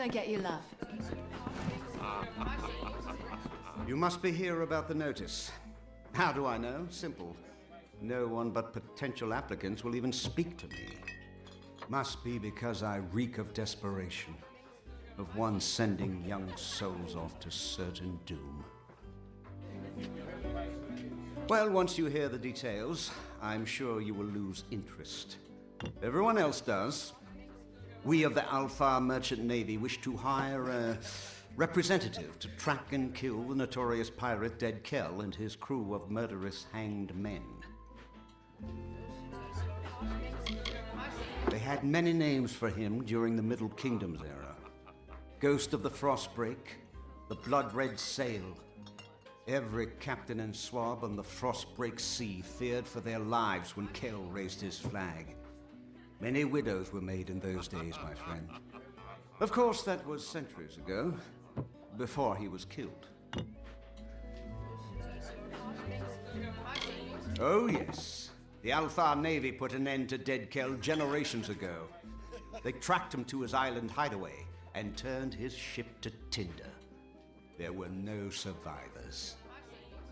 I get you, love? You must be here about the notice. How do I know? Simple. No one but potential applicants will even speak to me. Must be because I reek of desperation, of one sending young souls off to certain doom. Well, once you hear the details, I'm sure you will lose interest. Everyone else does. We of the Alpha Merchant Navy wish to hire a representative to track and kill the notorious pirate Dead Kell and his crew of murderous hanged men. They had many names for him during the Middle Kingdoms era. Ghost of the Frostbreak, the Blood-Red Sail. Every captain and swab on the Frostbreak Sea feared for their lives when Kell raised his flag. Many widows were made in those days, my friend. Of course, that was centuries ago, before he was killed. Oh yes, the Alpha Navy put an end to Dead Kell generations ago. They tracked him to his island hideaway and turned his ship to tinder. There were no survivors.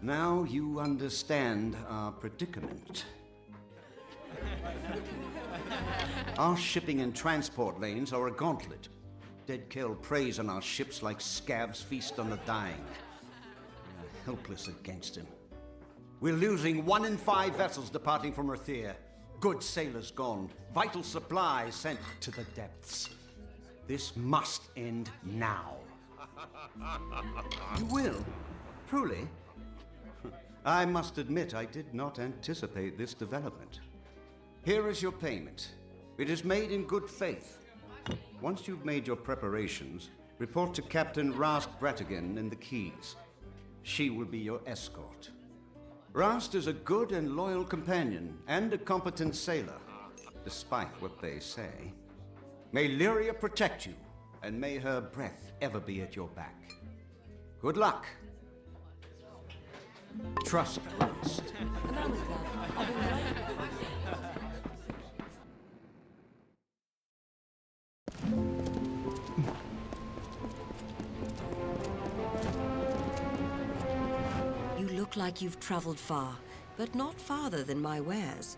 Now you understand our predicament. Our shipping and transport lanes are a gauntlet. Dead Kell preys on our ships like scabs feast on the dying. We are helpless against him. We're losing 1 in 5 vessels departing from Earthia. Good sailors gone, vital supplies sent to the depths. This must end now. You will? Truly? I must admit I did not anticipate this development. Here is your payment. It is made in good faith. Once you've made your preparations, report to Captain Rast Bratigan in the Keys. She will be your escort. Rast is a good and loyal companion and a competent sailor, despite what they say. May Lyria protect you, and may her breath ever be at your back. Good luck. Trust Rast. You look like you've traveled far, but not farther than my wares.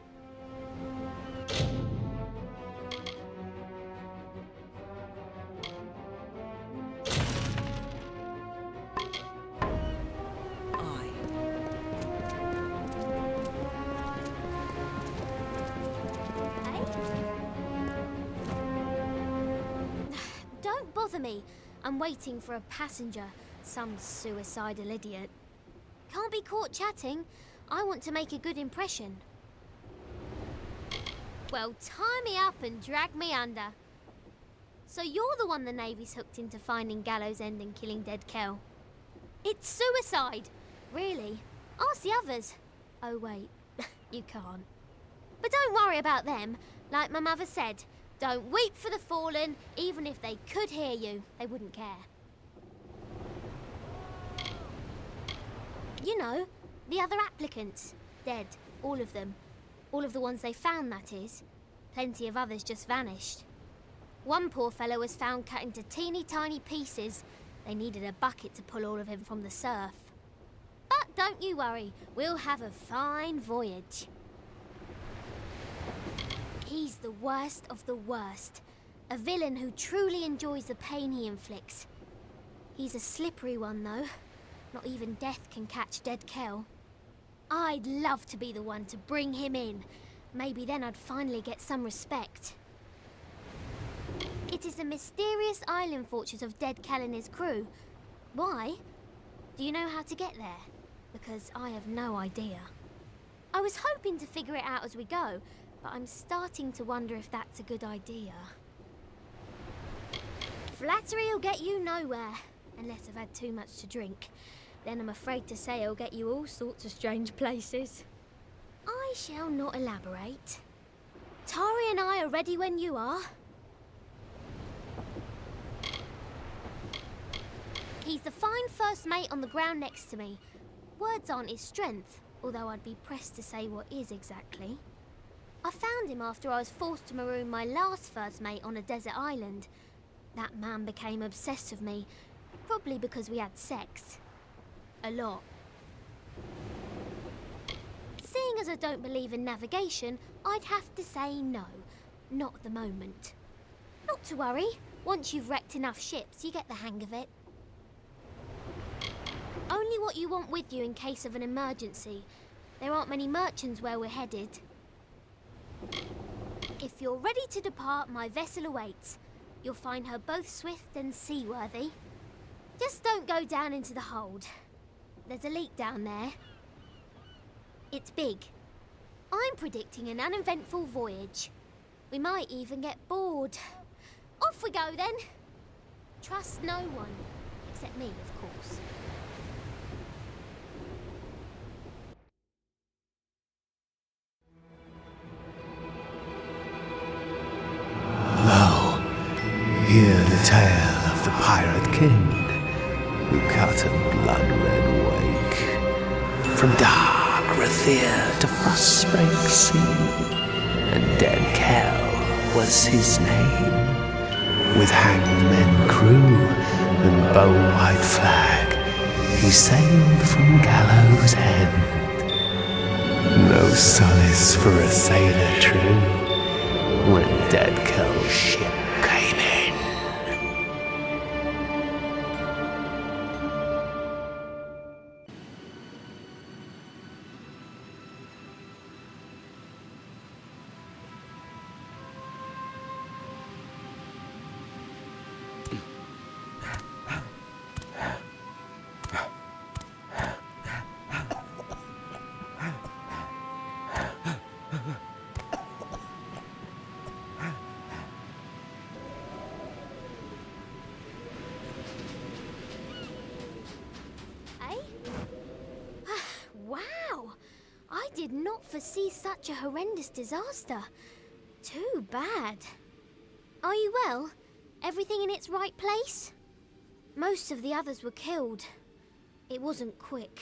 Don't bother me. I'm waiting for a passenger, some suicidal idiot. Can't be caught chatting. I want to make a good impression. Well, tie me up and drag me under. So you're the one the Navy's hooked into finding Gallows End and killing Dead Kell. It's suicide! Really? Ask the others. Oh wait, you can't. But don't worry about them. Like my mother said, don't weep for the fallen. Even if they could hear you, they wouldn't care. You know, the other applicants. Dead, all of them. All of the ones they found, that is. Plenty of others just vanished. One poor fellow was found cut into teeny tiny pieces. They needed a bucket to pull all of him from the surf. But don't you worry, we'll have a fine voyage. He's the worst of the worst. A villain who truly enjoys the pain he inflicts. He's a slippery one, though. Not even death can catch Dead Kell. I'd love to be the one to bring him in. Maybe then I'd finally get some respect. It is the mysterious island fortress of Dead Kell and his crew. Why? Do you know how to get there? Because I have no idea. I was hoping to figure it out as we go, but I'm starting to wonder if that's a good idea. Flattery'll get you nowhere, unless I've had too much to drink. Then I'm afraid to say it'll get you all sorts of strange places. I shall not elaborate. Tari and I are ready when you are. He's the fine first mate on the ground next to me. Words aren't his strength, although I'd be pressed to say what is exactly. I found him after I was forced to maroon my last first mate on a desert island. That man became obsessed with me, probably because we had sex. A lot. Seeing as I don't believe in navigation, I'd have to say no. Not at the moment. Not to worry. Once you've wrecked enough ships, you get the hang of it. Only what you want with you in case of an emergency. There aren't many merchants where we're headed. If you're ready to depart, my vessel awaits. You'll find her both swift and seaworthy. Just don't go down into the hold. There's a leak down there. It's big. I'm predicting an uneventful voyage. We might even get bored. Off we go then. Trust no one, except me, of course. Lo, hear the tale of the Pirate King, who cut a blood-red wake from dark Rathir to Frostspring Sea, and Dead Kell was his name. With hanged men crew and bone-white flag, he sailed from Gallows End. No solace for a sailor true when Dead Kell's ship came in. Wow! I did not foresee such a horrendous disaster. Too bad. Are you well? Everything in its right place? Most of the others were killed. It wasn't quick.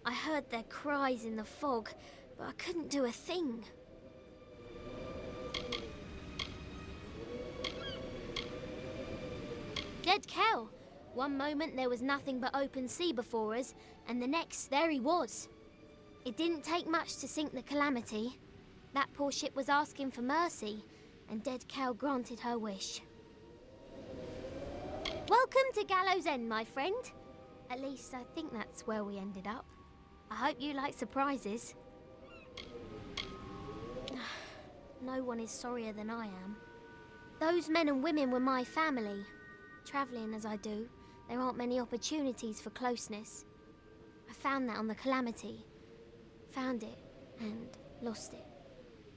I heard their cries in the fog, but I couldn't do a thing. Dead Kell. One moment there was nothing but open sea before us, and the next there he was. It didn't take much to sink the Calamity. That poor ship was asking for mercy, and Dead Kell granted her wish. Welcome to Gallows End, my friend. At least I think that's where we ended up. I hope you like surprises. No one is sorrier than I am. Those men and women were my family. Travelling as I do, there aren't many opportunities for closeness. I found that on the Calamity. Found it and lost it.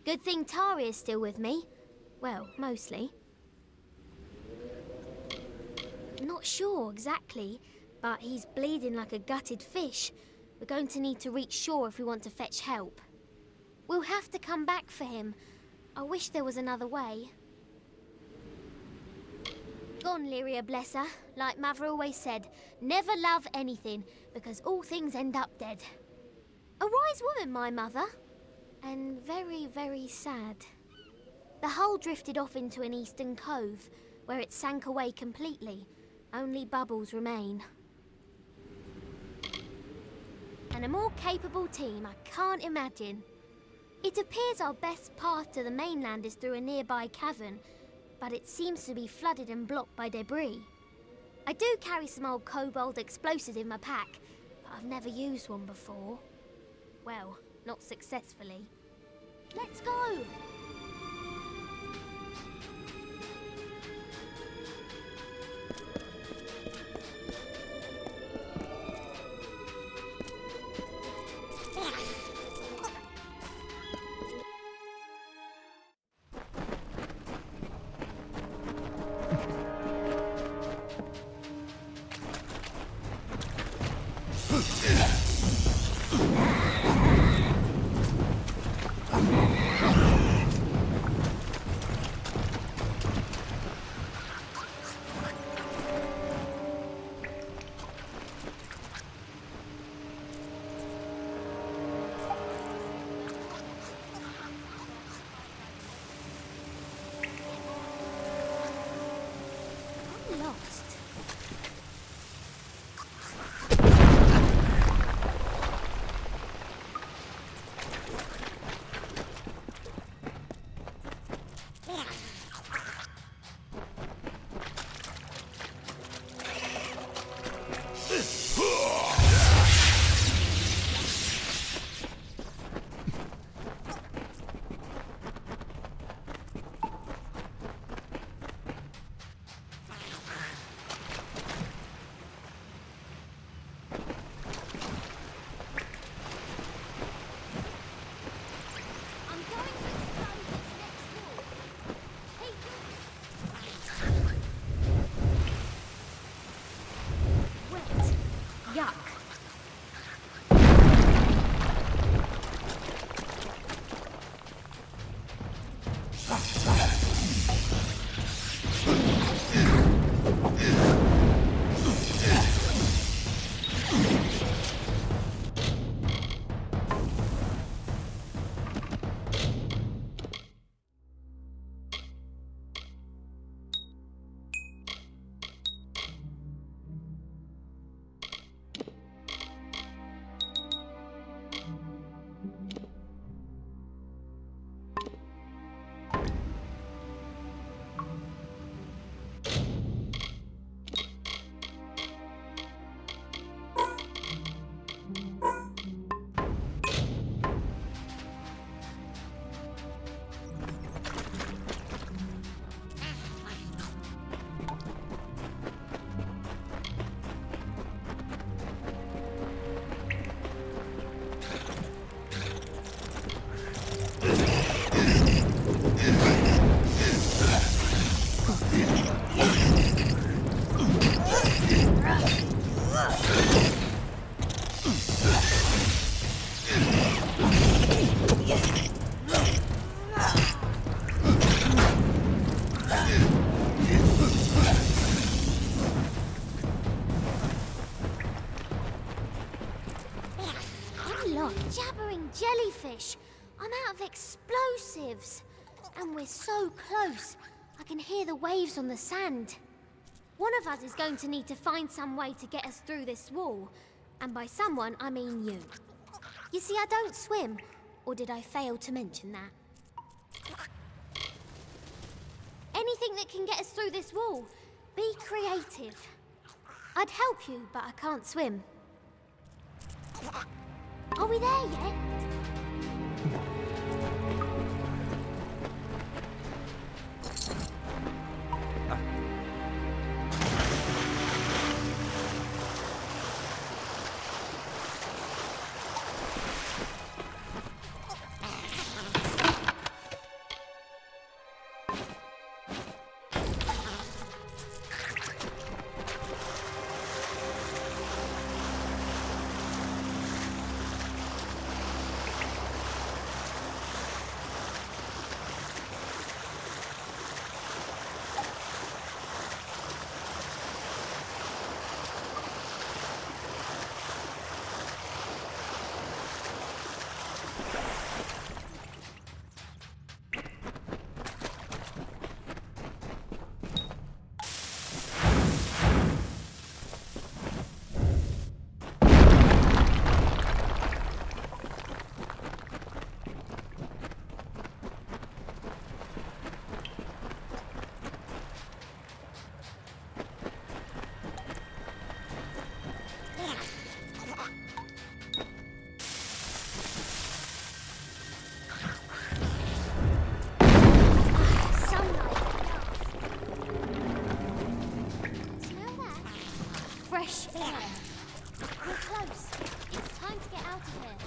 Good thing Tari is still with me. Well, mostly. Not sure exactly, but he's bleeding like a gutted fish. We're going to need to reach shore if we want to fetch help. We'll have to come back for him. I wish there was another way. Gone, Lyria, bless her. Like Mother always said, never love anything, because all things end up dead. A wise woman, my mother. And very, very sad. The hull drifted off into an eastern cove, where it sank away completely. Only bubbles remain. And a more capable team I can't imagine. It appears our best path to the mainland is through a nearby cavern, but it seems to be flooded and blocked by debris. I do carry some old kobold explosives in my pack, but I've never used one before. Well, not successfully. Let's go! Yuck. Jabbering jellyfish! I'm out of explosives! And we're so close, I can hear the waves on the sand. One of us is going to need to find some way to get us through this wall. And by someone, I mean you. You see, I don't swim. Or did I fail to mention that? Anything that can get us through this wall. Be creative. I'd help you, but I can't swim. Are we there yet? Fresh air. We're close. It's time to get out of here.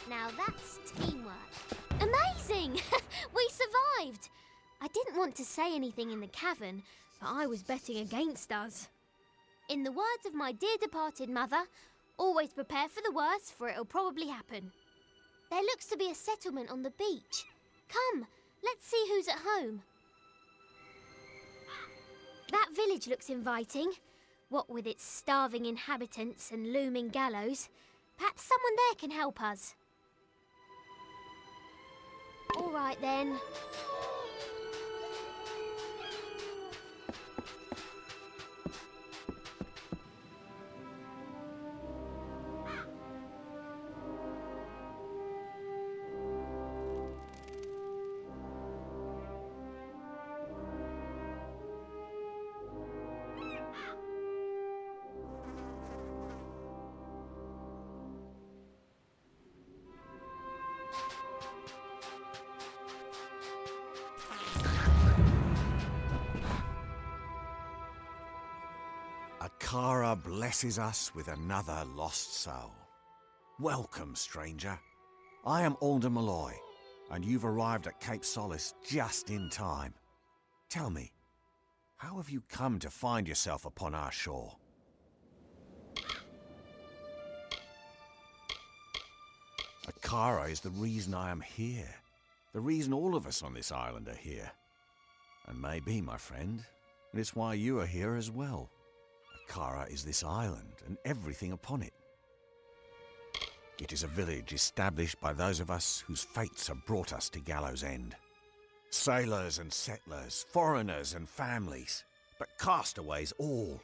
Now that's teamwork. Amazing! We survived! I didn't want to say anything in the cavern, but I was betting against us. In the words of my dear departed mother, always prepare for the worst, for it'll probably happen. There looks to be a settlement on the beach. Come, let's see who's at home. That village looks inviting. What with its starving inhabitants and looming gallows. Perhaps someone there can help us. All right, then. Amalur blesses us with another lost soul. Welcome, stranger. I am Alder Malloy, and you've arrived at Cape Solace just in time. Tell me, how have you come to find yourself upon our shore? Akara is the reason I am here. The reason all of us on this island are here. And maybe, my friend, it's why you are here as well. Akara is this island and everything upon it. It is a village established by those of us whose fates have brought us to Gallows End. Sailors and settlers, foreigners and families, but castaways all.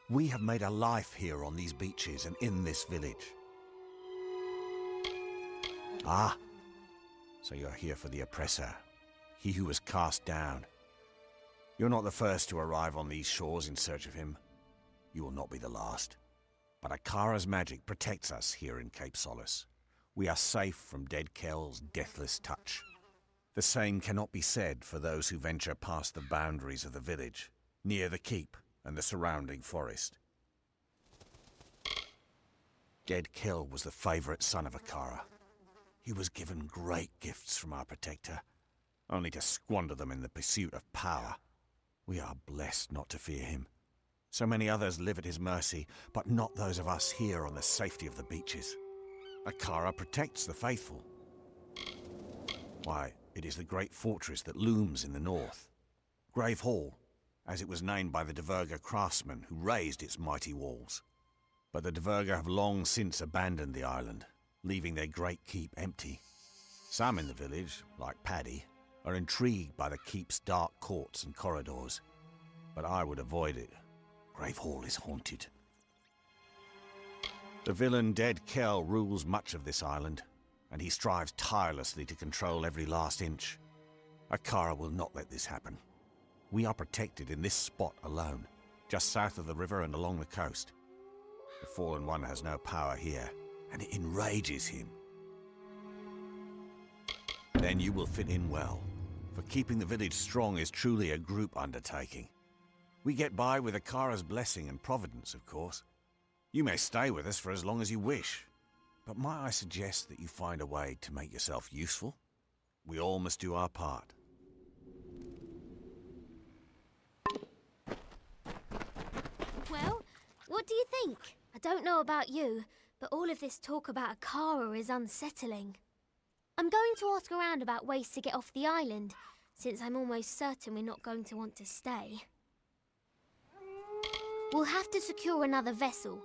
We have made a life here on these beaches and in this village. Ah, so you're here for the oppressor, he who was cast down. You're not the first to arrive on these shores in search of him. You will not be the last. But Akara's magic protects us here in Cape Solace. We are safe from Dead Kel's deathless touch. The same cannot be said for those who venture past the boundaries of the village, near the keep and the surrounding forest. Dead Kel was the favorite son of Akara. He was given great gifts from our protector, only to squander them in the pursuit of power. We are blessed not to fear him. So many others live at his mercy, but not those of us here on the safety of the beaches. Akara protects the faithful. Why, it is the great fortress that looms in the north. Grave Hall, as it was named by the Diverga craftsmen who raised its mighty walls. But the Diverga have long since abandoned the island, leaving their great keep empty. Some in the village, like Paddy, are intrigued by the keep's dark courts and corridors. But I would avoid it. Grave Hall is haunted. The villain Dead Kel rules much of this island, and he strives tirelessly to control every last inch. Akara will not let this happen. We are protected in this spot alone, just south of the river and along the coast. The Fallen One has no power here, and it enrages him. Then you will fit in well, for keeping the village strong is truly a group undertaking. We get by with Akara's blessing and providence, of course. You may stay with us for as long as you wish, but might I suggest that you find a way to make yourself useful? We all must do our part. Well, what do you think? I don't know about you, but all of this talk about Akara is unsettling. I'm going to ask around about ways to get off the island, since I'm almost certain we're not going to want to stay. We'll have to secure another vessel,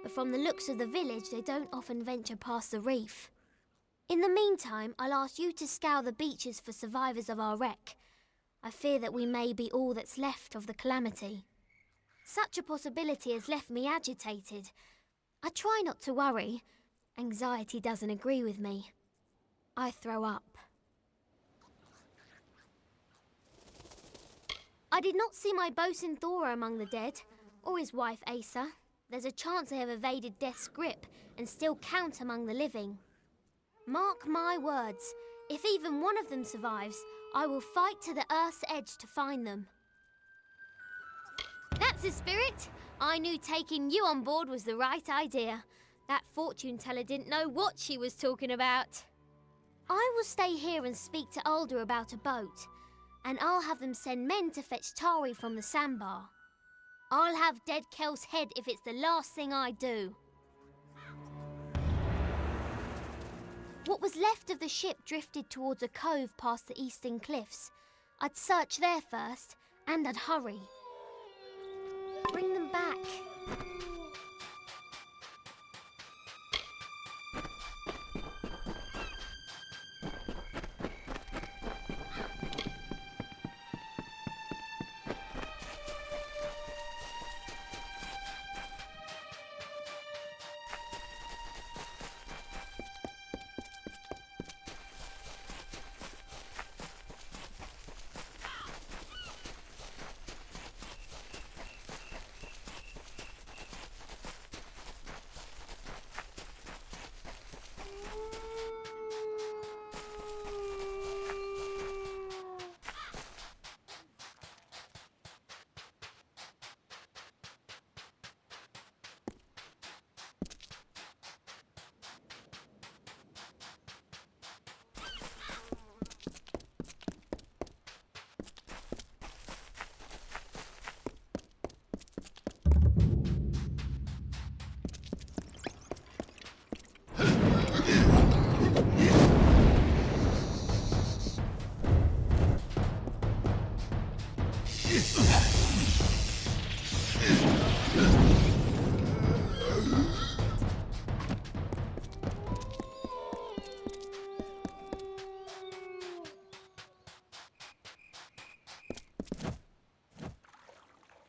but from the looks of the village, they don't often venture past the reef. In the meantime, I'll ask you to scour the beaches for survivors of our wreck. I fear that we may be all that's left of the calamity. Such a possibility has left me agitated. I try not to worry. Anxiety doesn't agree with me. I throw up. I did not see my bosun Thora among the dead, or his wife Asa. There's a chance they have evaded death's grip and still count among the living. Mark my words, if even one of them survives, I will fight to the earth's edge to find them. That's the spirit. I knew taking you on board was the right idea. That fortune teller didn't know what she was talking about. I will stay here and speak to Alder about a boat, and I'll have them send men to fetch Tari from the sandbar. I'll have Dead Kel's head if it's the last thing I do. What was left of the ship drifted towards a cove past the eastern cliffs. I'd search there first, and I'd hurry. Bring them back.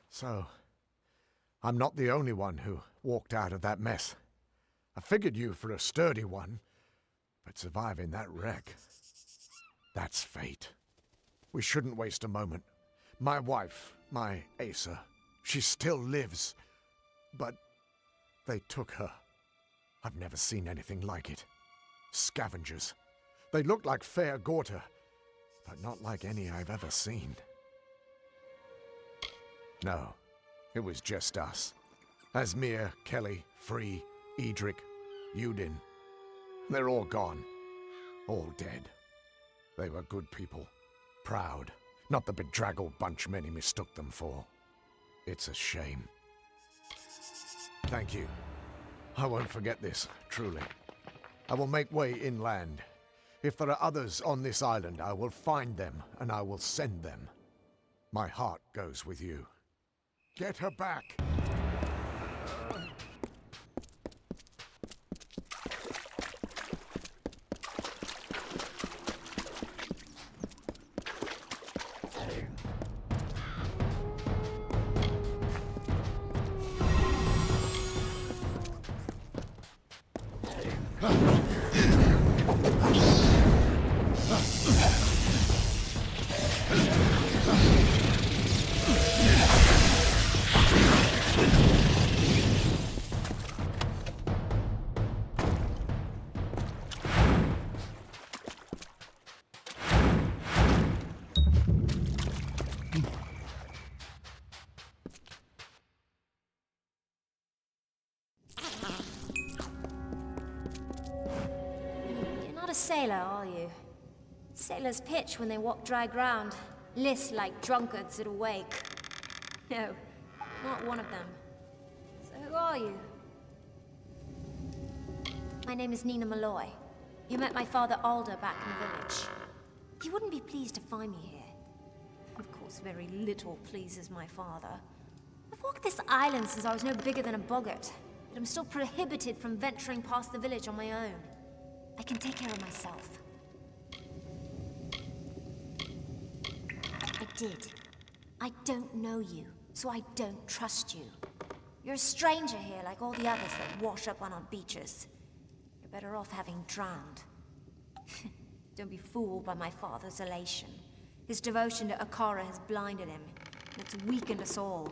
So, I'm not the only one who walked out of that mess. I figured you for a sturdy one, but surviving that wreck, that's fate. We shouldn't waste a moment. My wife, my Asa, she still lives, but they took her. I've never seen anything like it. Scavengers. They looked like fair Gorta, but not like any I've ever seen. No, it was just us. Asmir, Kelly, Free, Edric, Udin. They're all gone. All dead. They were good people. Proud. Not the bedraggled bunch many mistook them for. It's a shame. Thank you. I won't forget this, truly. I will make way inland. If there are others on this island, I will find them, and I will send them. My heart goes with you. Get her back! You're not a sailor, are you? Sailors pitch when they walk dry ground, list like drunkards at a wake. No, not one of them. So who are you? My name is Nina Malloy. You met my father Alder back in the village. He wouldn't be pleased to find me here. Of course, very little pleases my father. I've walked this island since I was no bigger than a boggart, but I'm still prohibited from venturing past the village on my own. I can take care of myself. I did. I don't know you, so I don't trust you. You're a stranger here like all the others that wash up on our beaches. You're better off having drowned. Don't be fooled by my father's elation. His devotion to Akara has blinded him, and it's weakened us all.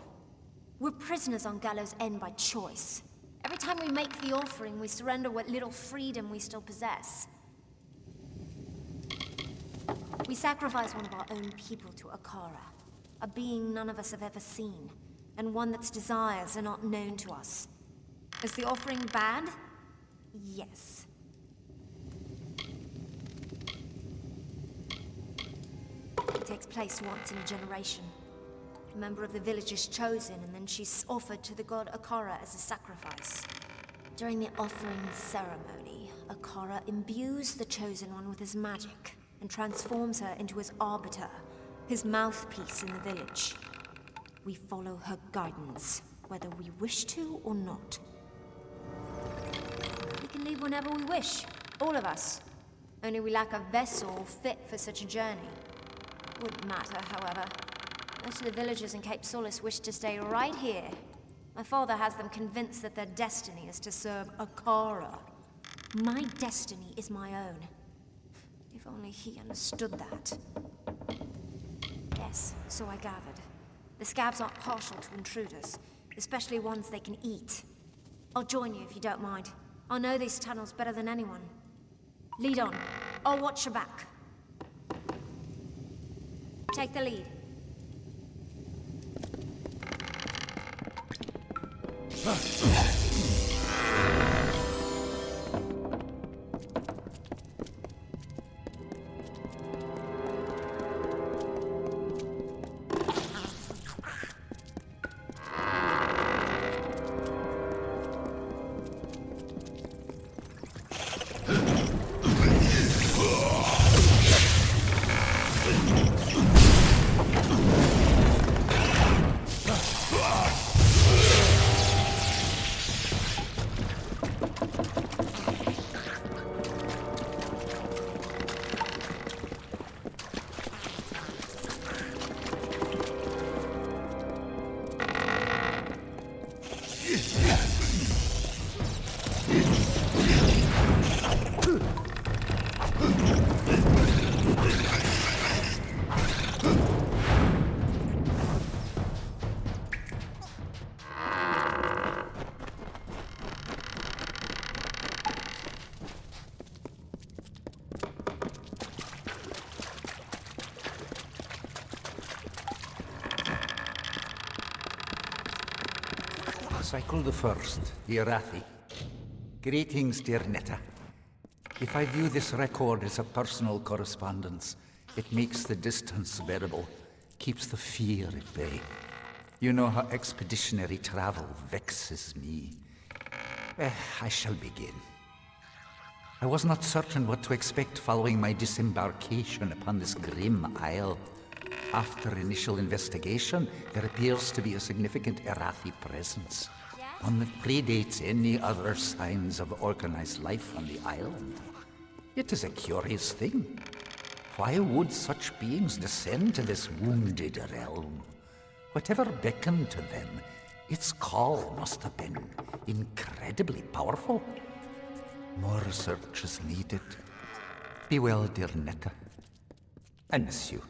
We're prisoners on Gallows End by choice. Every time we make the offering, we surrender what little freedom we still possess. We sacrifice one of our own people to Akara, a being none of us have ever seen, and one that's desires are not known to us. Is the offering bad? Yes. It takes place once in a generation. A member of the village is chosen, and then she's offered to the god Akara as a sacrifice. During the offering ceremony, Akara imbues the chosen one with his magic, and transforms her into his arbiter, his mouthpiece in the village. We follow her guidance, whether we wish to or not. We can leave whenever we wish, all of us. Only we lack a vessel fit for such a journey. Wouldn't matter, however. Most of the villagers in Cape Solace wish to stay right here. My father has them convinced that their destiny is to serve Akara. My destiny is my own. If only he understood that. Yes, so I gathered. The scabs aren't partial to intruders, especially ones they can eat. I'll join you if you don't mind. I know these tunnels better than anyone. Lead on. I'll watch your back. Take the lead. Cycle the First, the Arathi. Greetings, dear Netta. If I view this record as a personal correspondence, it makes the distance bearable, keeps the fear at bay. You know how expeditionary travel vexes me. I shall begin. I was not certain what to expect following my disembarkation upon this grim isle. After initial investigation, there appears to be a significant Arathi presence. One that predates any other signs of organized life on the island. It is a curious thing. Why would such beings descend to this wounded realm? Whatever beckoned to them, its call must have been incredibly powerful. More research is needed. Be well, dear Netta. I miss you.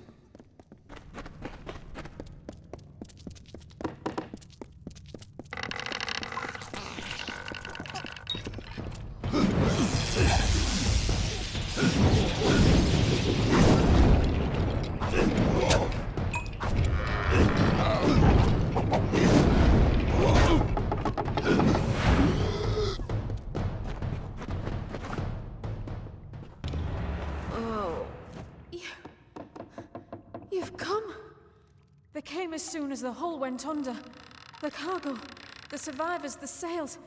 You've come? They came as soon as the hull went under. The cargo, the survivors, the sails,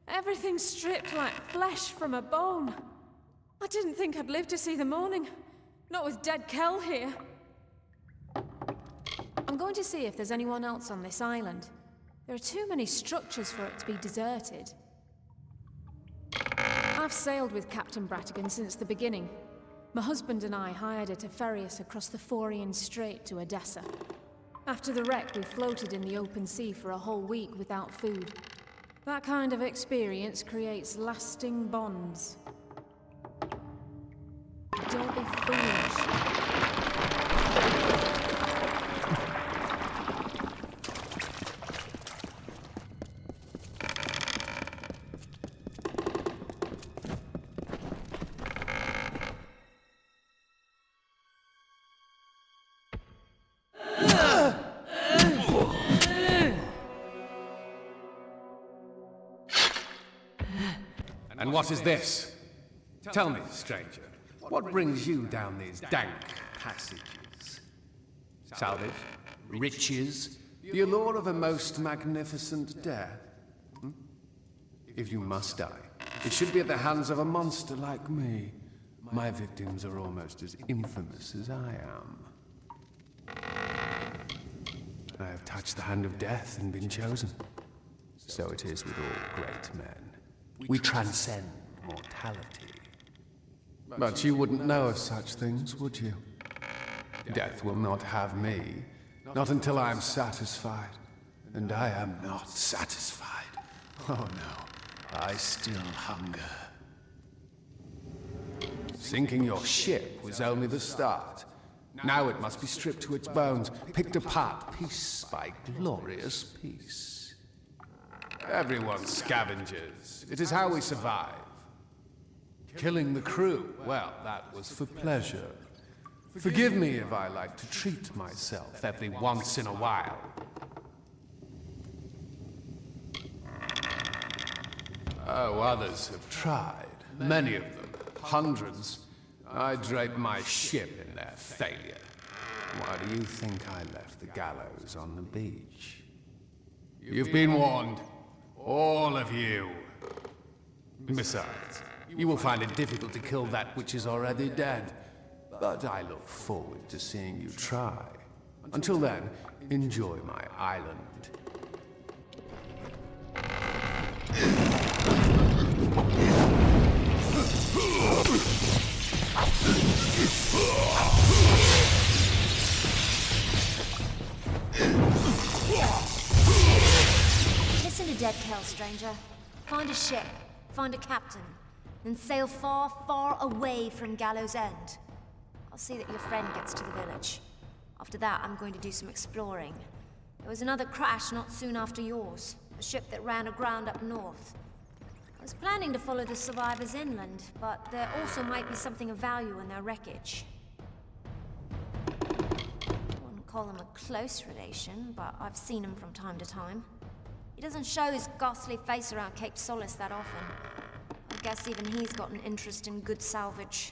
everything stripped like flesh from a bone. I didn't think I'd live to see the morning. Not with dead Kel here. I'm going to see if there's anyone else on this island. There are too many structures for it to be deserted. I've sailed with Captain Bratigan since the beginning. My husband and I hired her to ferry us across the Forian Strait to Odessa. After the wreck, we floated in the open sea for a whole week without food. That kind of experience creates lasting bonds. Don't be foolish. And what is this? Tell me, stranger, what brings you down these dank passages? Salvage? Riches? The allure of a most magnificent death? Hmm? If you must die, it should be at the hands of a monster like me. My victims are almost as infamous as I am. I have touched the hand of death and been chosen. So it is with all great men. We transcend mortality. But you wouldn't know of such things, would you? Death will not have me, not until I am satisfied. And I am not satisfied. Oh no, I still hunger. Sinking your ship was only the start. Now it must be stripped to its bones, picked apart piece by glorious piece. Everyone's scavengers. It is how we survive. Killing the crew, well, that was for pleasure. Forgive me if I like to treat myself every once in a while. Oh, others have tried. Many of them. Hundreds. I draped my ship in their failure. Why do you think I left the gallows on the beach? You've been warned. All of you. Besides, you will find it difficult to kill that which is already dead. But I look forward to seeing you try. Until then, enjoy my island. Listen to Dead Kel, stranger. Find a ship, find a captain, then sail far, far away from Gallows End. I'll see that your friend gets to the village. After that, I'm going to do some exploring. There was another crash not soon after yours, a ship that ran aground up north. I was planning to follow the survivors inland, but there also might be something of value in their wreckage. I wouldn't call them a close relation, but I've seen them from time to time. He doesn't show his ghastly face around Cape Solace that often. I guess even he's got an interest in good salvage.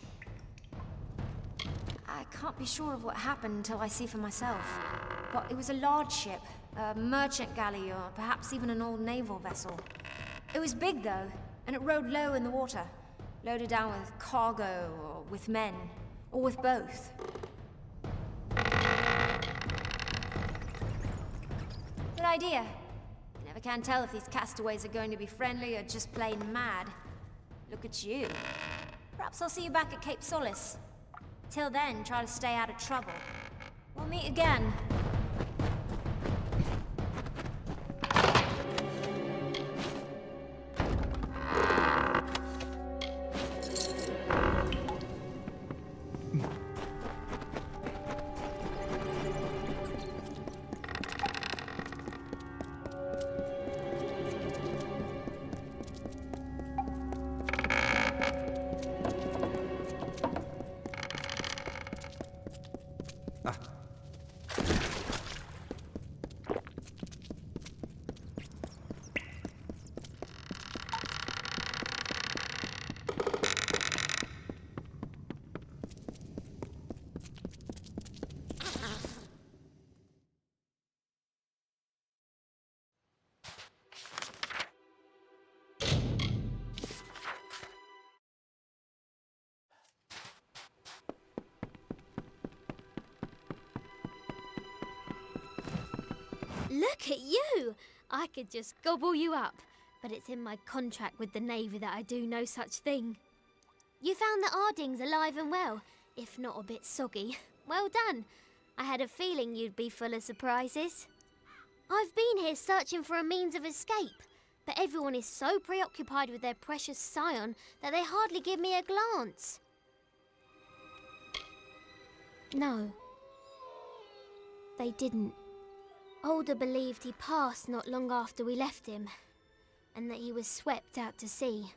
I can't be sure of what happened until I see for myself. But it was a large ship, a merchant galley, or perhaps even an old naval vessel. It was big, though, and it rode low in the water, loaded down with cargo, or with men, or with both. Good idea. You never can tell if these castaways are going to be friendly or just plain mad. Look at you. Perhaps I'll see you back at Cape Solace. Till then, try to stay out of trouble. We'll meet again. Look at you! I could just gobble you up, but it's in my contract with the Navy that I do no such thing. You found the Ardings alive and well, if not a bit soggy. Well done. I had a feeling you'd be full of surprises. I've been here searching for a means of escape, but everyone is so preoccupied with their precious scion that they hardly give me a glance. No, they didn't. Alder believed he passed not long after we left him, and that he was swept out to sea.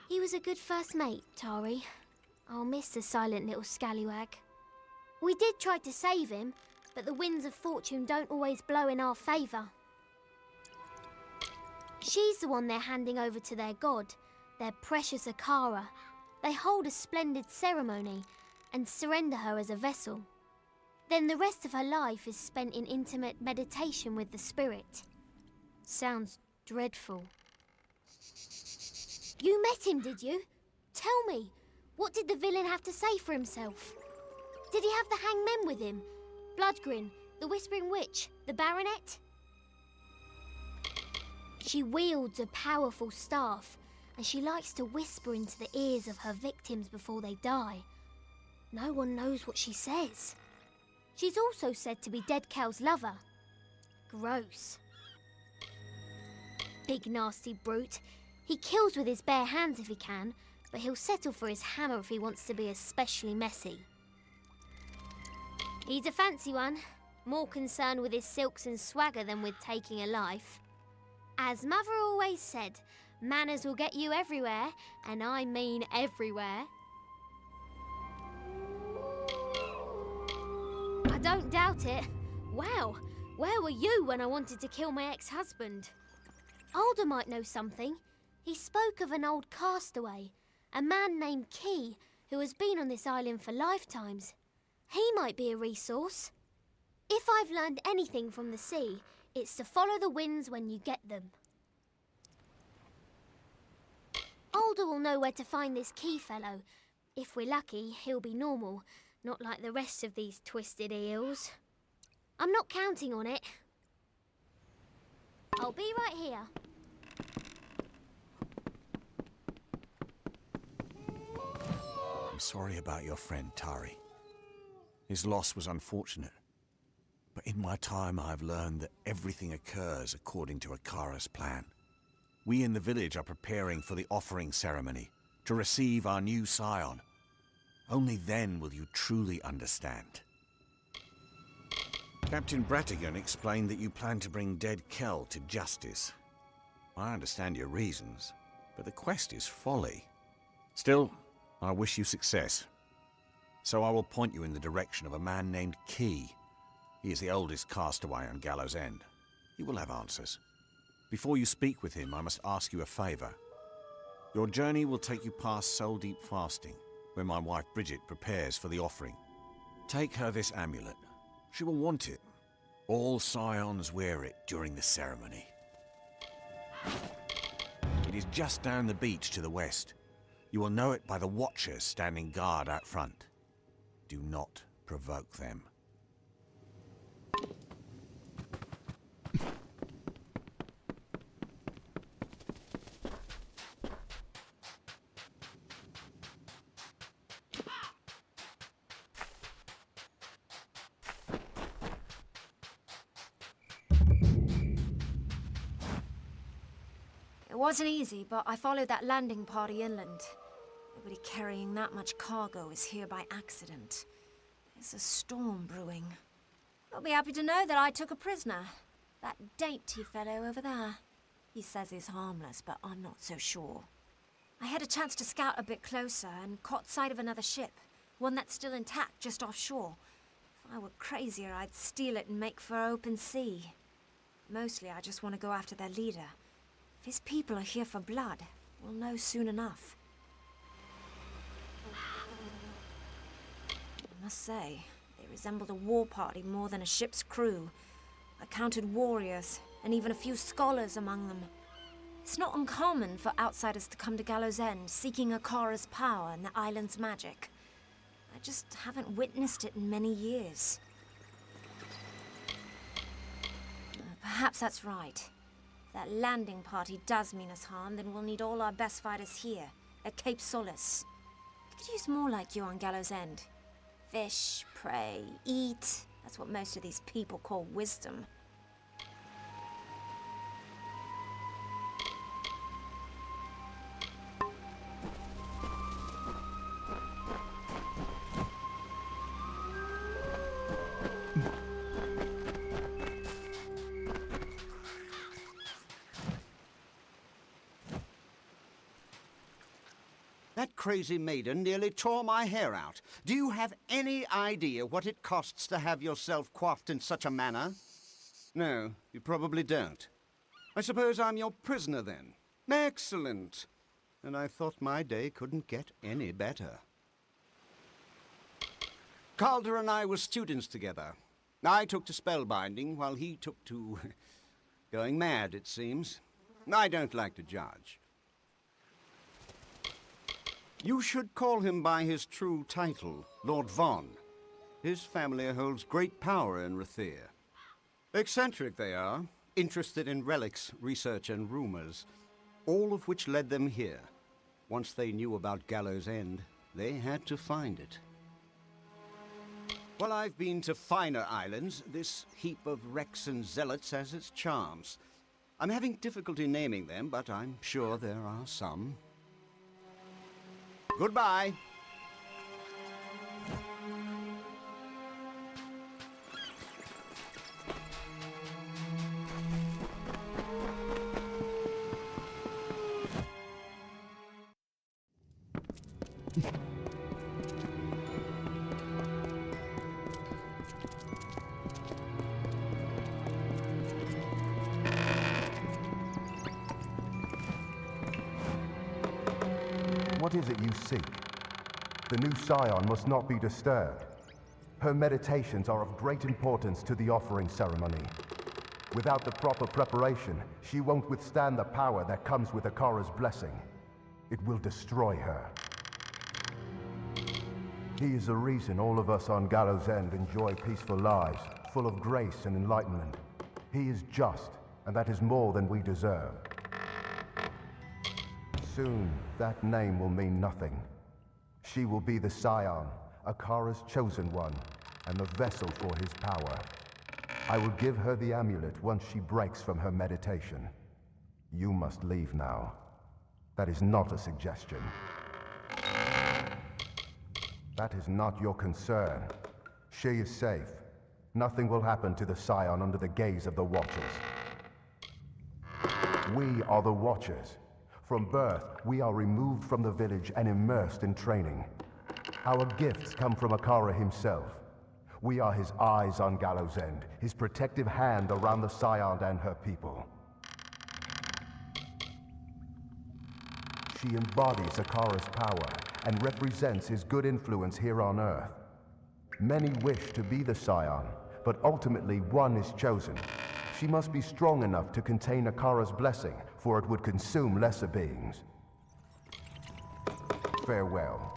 He was a good first mate, Tari. I'll miss the silent little scallywag. We did try to save him, but the winds of fortune don't always blow in our favour. She's the one they're handing over to their god, their precious Akara. They hold a splendid ceremony and surrender her as a vessel. Then the rest of her life is spent in intimate meditation with the spirit. Sounds dreadful. You met him, did you? Tell me, what did the villain have to say for himself? Did he have the hangmen with him? Bloodgrin, the Whispering Witch, the Baronet? She wields a powerful staff, and she likes to whisper into the ears of her victims before they die. No one knows what she says. She's also said to be Dead Kel's lover. Gross. Big nasty brute. He kills with his bare hands if he can, but he'll settle for his hammer if he wants to be especially messy. He's a fancy one, more concerned with his silks and swagger than with taking a life. As Mother always said, manners will get you everywhere, and I mean everywhere. I don't doubt it. Wow, where were you when I wanted to kill my ex-husband? Alder might know something. He spoke of an old castaway, a man named Key, who has been on this island for lifetimes. He might be a resource. If I've learned anything from the sea, it's to follow the winds when you get them. Alder will know where to find this Key fellow. If we're lucky, he'll be normal, not like the rest of these twisted eels. I'm not counting on it. I'll be right here. I'm sorry about your friend, Tari. His loss was unfortunate. But in my time, I've learned that everything occurs according to Akara's plan. We in the village are preparing for the offering ceremony to receive our new scion. Only then will you truly understand. Captain Bratigan explained that you plan to bring Dead Kel to justice. I understand your reasons, but the quest is folly. Still, I wish you success. So I will point you in the direction of a man named Key. He is the oldest castaway on Gallows End. He will have answers. Before you speak with him, I must ask you a favor. Your journey will take you past Soul Deep Fasting, where my wife Bridget prepares for the offering. Take her this amulet. She will want it. All scions wear it during the ceremony. It is just down the beach to the west. You will know it by the watchers standing guard out front. Do not provoke them. It wasn't easy, but I followed that landing party inland. Nobody carrying that much cargo is here by accident. There's a storm brewing. You'll be happy to know that I took a prisoner. That dainty fellow over there. He says he's harmless, but I'm not so sure. I had a chance to scout a bit closer and caught sight of another ship. One that's still intact just offshore. If I were crazier, I'd steal it and make for open sea. Mostly, I just want to go after their leader. If his people are here for blood, we'll know soon enough. I must say, they resembled a war party more than a ship's crew. I counted warriors, and even a few scholars among them. It's not uncommon for outsiders to come to Gallows End, seeking Akara's power and the island's magic. I just haven't witnessed it in many years. Perhaps that's right. If that landing party does mean us harm, then we'll need all our best fighters here, at Cape Solace. We could use more like you on Gallows End. Fish, pray, eat. That's what most of these people call wisdom. That crazy maiden nearly tore my hair out. Do you have any idea what it costs to have yourself coiffed in such a manner? No, you probably don't. I suppose I'm your prisoner then. Excellent. And I thought my day couldn't get any better. Calder and I were students together. I took to spellbinding while he took to going mad, it seems. I don't like to judge. You should call him by his true title, Lord Von. His family holds great power in Rathir. Eccentric they are, interested in relics, research and rumors, all of which led them here. Once they knew about Gallows End, they had to find it. Well, I've been to finer islands. This heap of wrecks and zealots has its charms. I'm having difficulty naming them, but I'm sure there are some. Goodbye. What is it you seek? The new scion must not be disturbed. Her meditations are of great importance to the offering ceremony. Without the proper preparation, she won't withstand the power that comes with Akara's blessing. It will destroy her. He is the reason all of us on Gallows End enjoy peaceful lives, full of grace and enlightenment. He is just, and that is more than we deserve. Soon, that name will mean nothing. She will be the scion, Akara's chosen one, and the vessel for his power. I will give her the amulet once she breaks from her meditation. You must leave now. That is not a suggestion. That is not your concern. She is safe. Nothing will happen to the scion under the gaze of the Watchers. We are the Watchers. From birth, we are removed from the village and immersed in training. Our gifts come from Akara himself. We are his eyes on Gallows End, his protective hand around the Scion and her people. She embodies Akara's power and represents his good influence here on Earth. Many wish to be the Scion, but ultimately one is chosen. She must be strong enough to contain Akara's blessing, for it would consume lesser beings. Farewell.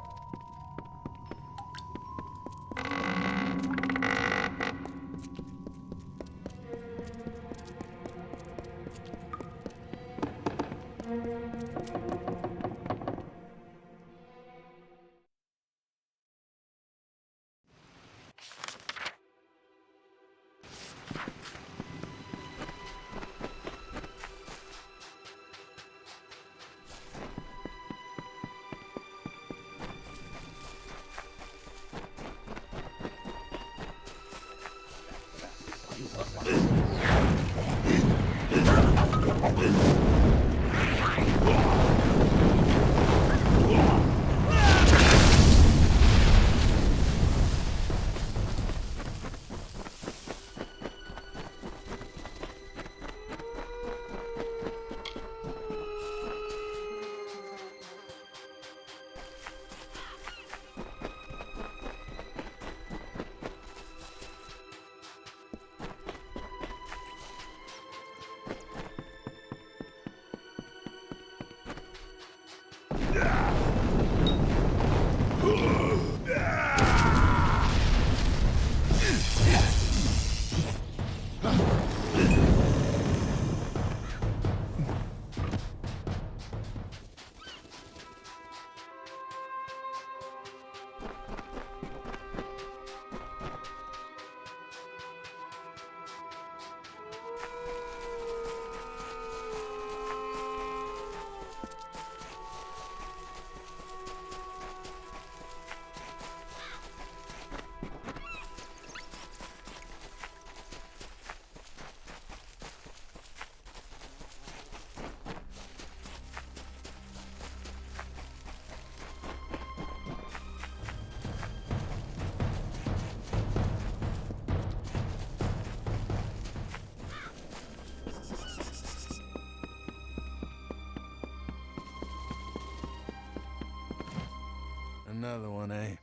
Another one, eh?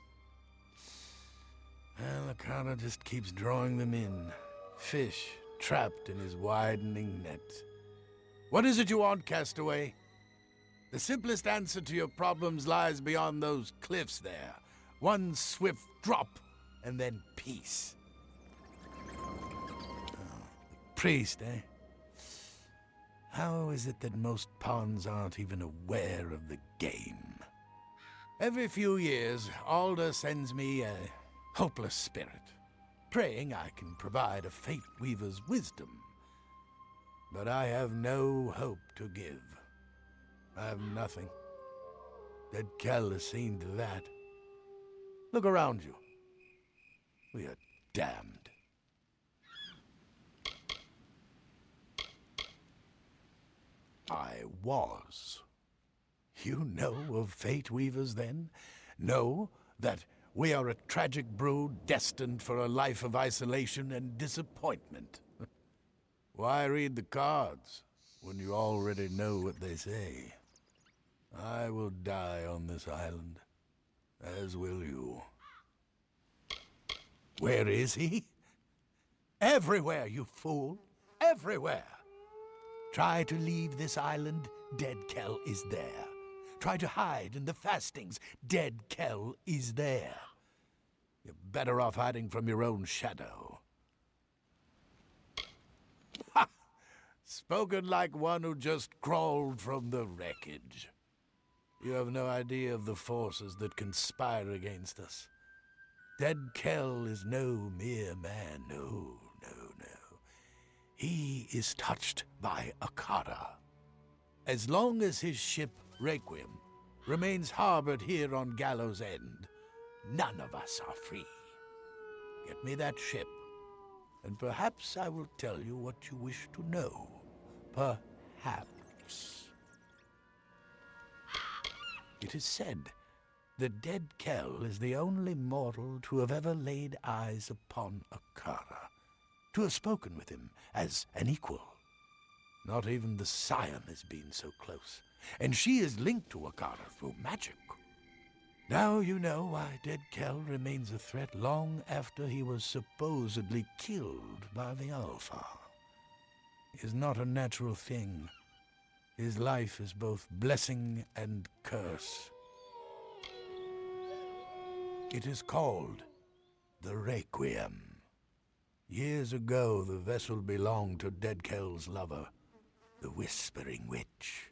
Well, Akara just keeps drawing them in. Fish trapped in his widening net. What is it you want, castaway? The simplest answer to your problems lies beyond those cliffs there. One swift drop, and then peace. Oh, priest, eh? How is it that most pawns aren't even aware of the game? Every few years, Alder sends me a hopeless spirit, praying I can provide a Fate Weaver's wisdom. But I have no hope to give. I have nothing. Dead Kell has seen to that. Look around you. We are damned. I was. You know of Fate Weavers, then? Know that we are a tragic brood destined for a life of isolation and disappointment. Why read the cards when you already know what they say? I will die on this island, as will you. Where is he? Everywhere, you fool! Everywhere! Try to leave this island, Dead Kell is there. Try to hide in the fastings, Dead Kell is there. You're better off hiding from your own shadow. Ha! Spoken like one who just crawled from the wreckage. You have no idea of the forces that conspire against us. Dead Kell is no mere man, no. He is touched by Akara. As long as his ship, Requiem, remains harbored here on Gallows End, none of us are free. Get me that ship, and perhaps I will tell you what you wish to know. Perhaps. It is said that Dead Kell is the only mortal to have ever laid eyes upon Akara, to have spoken with him as an equal. Not even the Scion has been so close. and she is linked to Akara through magic. Now you know why Dead Kel remains a threat long after he was supposedly killed by the Alpha. He is not a natural thing. His life is both blessing and curse. It is called the Requiem. Years ago, the vessel belonged to Dead Kel's lover, the Whispering Witch.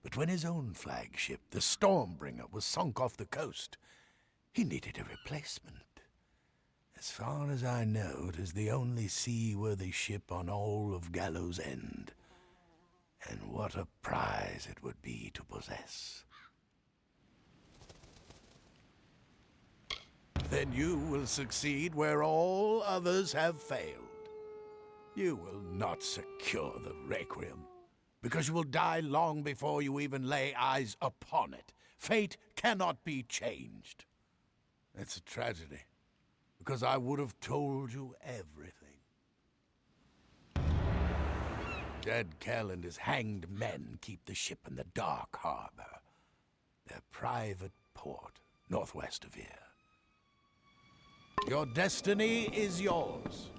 But when his own flagship, the Stormbringer, was sunk off the coast, he needed a replacement. As far as I know, it is the only seaworthy ship on all of Gallows End. And what a prize it would be to possess. Then you will succeed where all others have failed. You will not secure the Requiem, because you will die long before you even lay eyes upon it. Fate cannot be changed. It's a tragedy, because I would have told you everything. Dead Kel and his hanged men keep the ship in the Dark Harbor, their private port northwest of here. Your destiny is yours.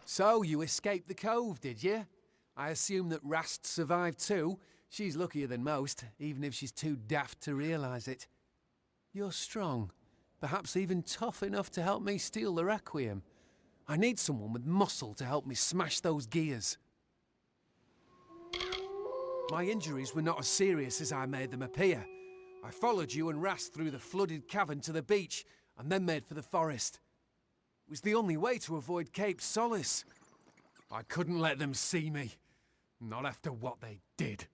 So, you escaped the cove, did you? I assume that Rast survived too. She's luckier than most, even if she's too daft to realize it. You're strong, perhaps even tough enough to help me steal the Requiem. I need someone with muscle to help me smash those gears. My injuries were not as serious as I made them appear. I followed you and Rast through the flooded cavern to the beach, and then made for the forest. It was the only way to avoid Cape Solace. I couldn't let them see me. Not after what they did.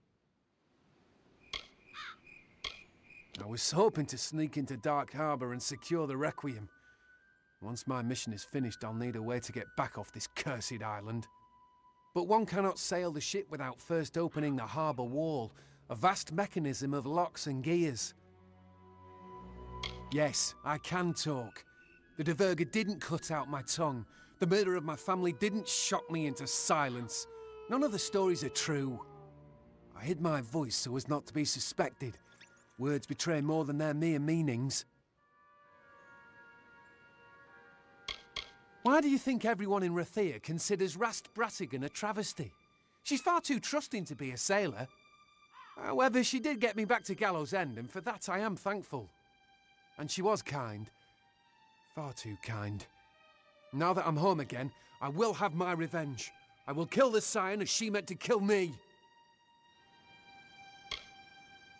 I was hoping to sneak into Dark Harbor and secure the Requiem. Once my mission is finished, I'll need a way to get back off this cursed island. But one cannot sail the ship without first opening the harbor wall, a vast mechanism of locks and gears. Yes, I can talk. The Diverger didn't cut out my tongue. The murder of my family didn't shock me into silence. None of the stories are true. I hid my voice so as not to be suspected. Words betray more than their mere meanings. Why do you think everyone in Rathia considers Rast Bratigan a travesty? She's far too trusting to be a sailor. However, she did get me back to Gallows End, and for that I am thankful. And she was kind. Far too kind. Now that I'm home again, I will have my revenge. I will kill the Scion as she meant to kill me.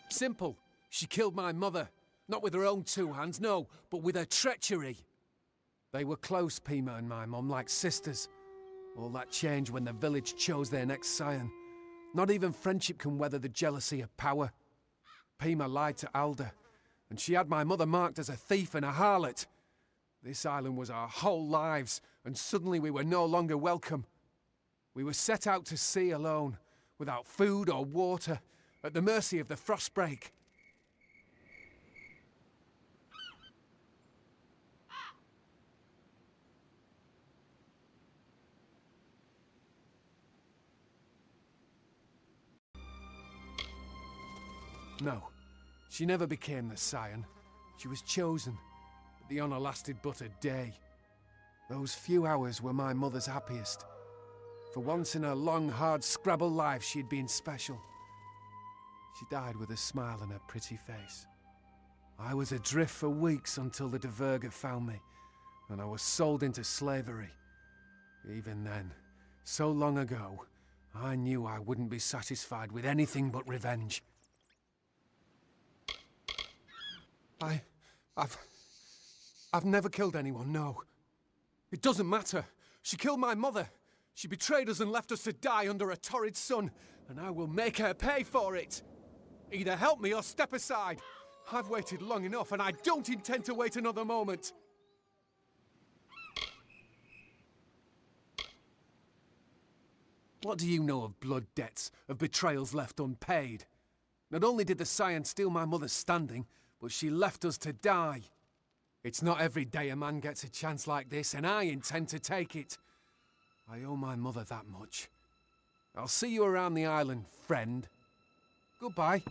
Simple. She killed my mother. Not with her own two hands, no, but with her treachery. They were close, Pima and my mum, like sisters. All that changed when the village chose their next Scion. Not even friendship can weather the jealousy of power. Pima lied to Alda, and she had my mother marked as a thief and a harlot. This island was our whole lives, and suddenly we were no longer welcome. We were set out to sea alone, without food or water, at the mercy of the frostbreak. No, she never became the Scion. She was chosen, but the honour lasted but a day. Those few hours were my mother's happiest. For once in her long, hard Scrabble life, she had been special. She died with a smile on her pretty face. I was adrift for weeks until the Diverger found me, and I was sold into slavery. Even then, so long ago, I knew I wouldn't be satisfied with anything but revenge. I've never killed anyone, no. It doesn't matter. She killed my mother. She betrayed us and left us to die under a torrid sun, and I will make her pay for it. Either help me or step aside. I've waited long enough, and I don't intend to wait another moment. What do you know of blood debts, of betrayals left unpaid? Not only did the Scion steal my mother's standing, but she left us to die. It's not every day a man gets a chance like this, and I intend to take it. I owe my mother that much. I'll see you around the island, friend. Goodbye.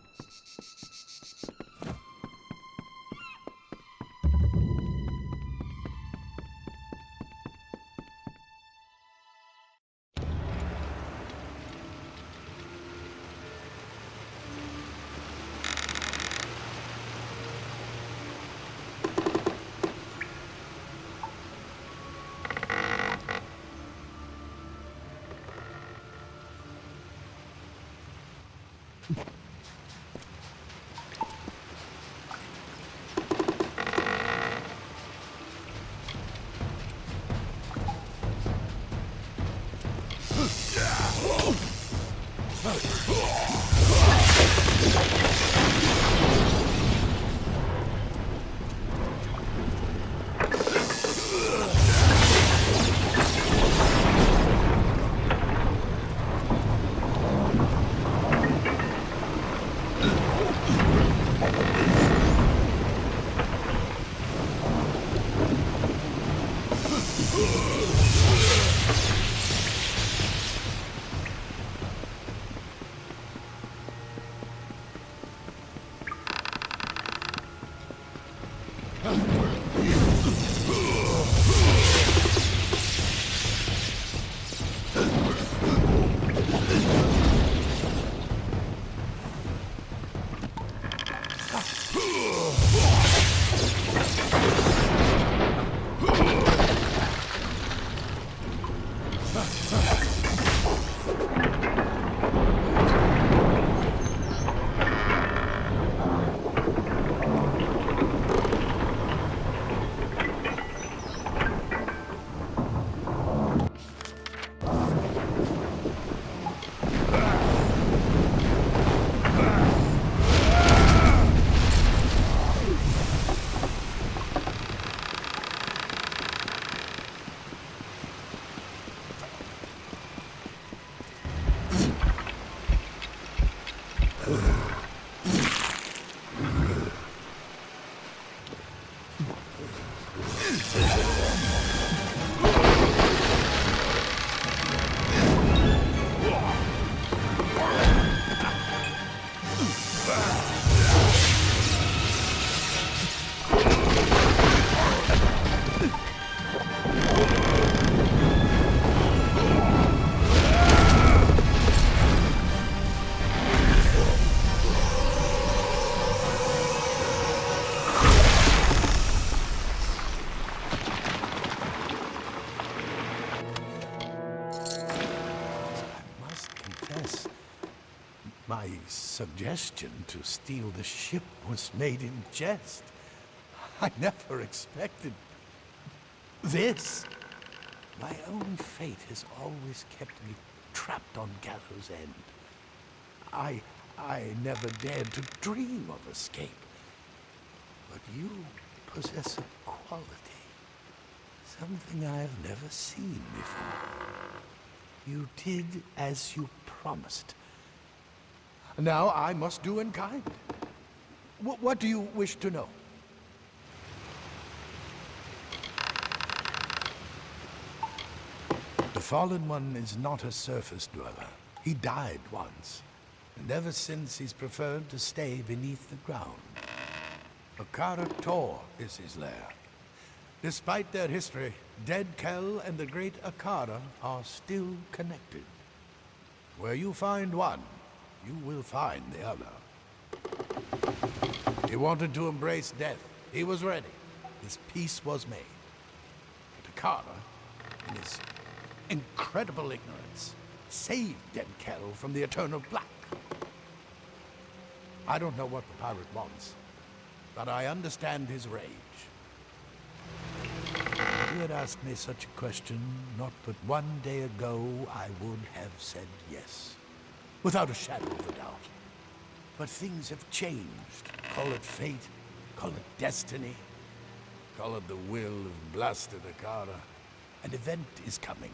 suggestion to steal the ship was made in jest. I never expected this. My own fate has always kept me trapped on Gallows End. I never dared to dream of escape. But you possess a quality, something I've never seen before. You did as you promised. Now I must do in kind. What do you wish to know? The Fallen One is not a surface dweller. He died once, and ever since he's preferred to stay beneath the ground. Akara Tor is his lair. Despite their history, Dead Kel and the great Akara are still connected. Where you find one, you will find the other. He wanted to embrace death. He was ready. His peace was made. But Akara, in his incredible ignorance, saved Dead Kel from the Eternal Black. I don't know what the pirate wants, but I understand his rage. If you had asked me such a question not but one day ago, I would have said yes, without a shadow of a doubt. But things have changed. Call it fate, call it destiny, call it the will of blasted Akara. An event is coming,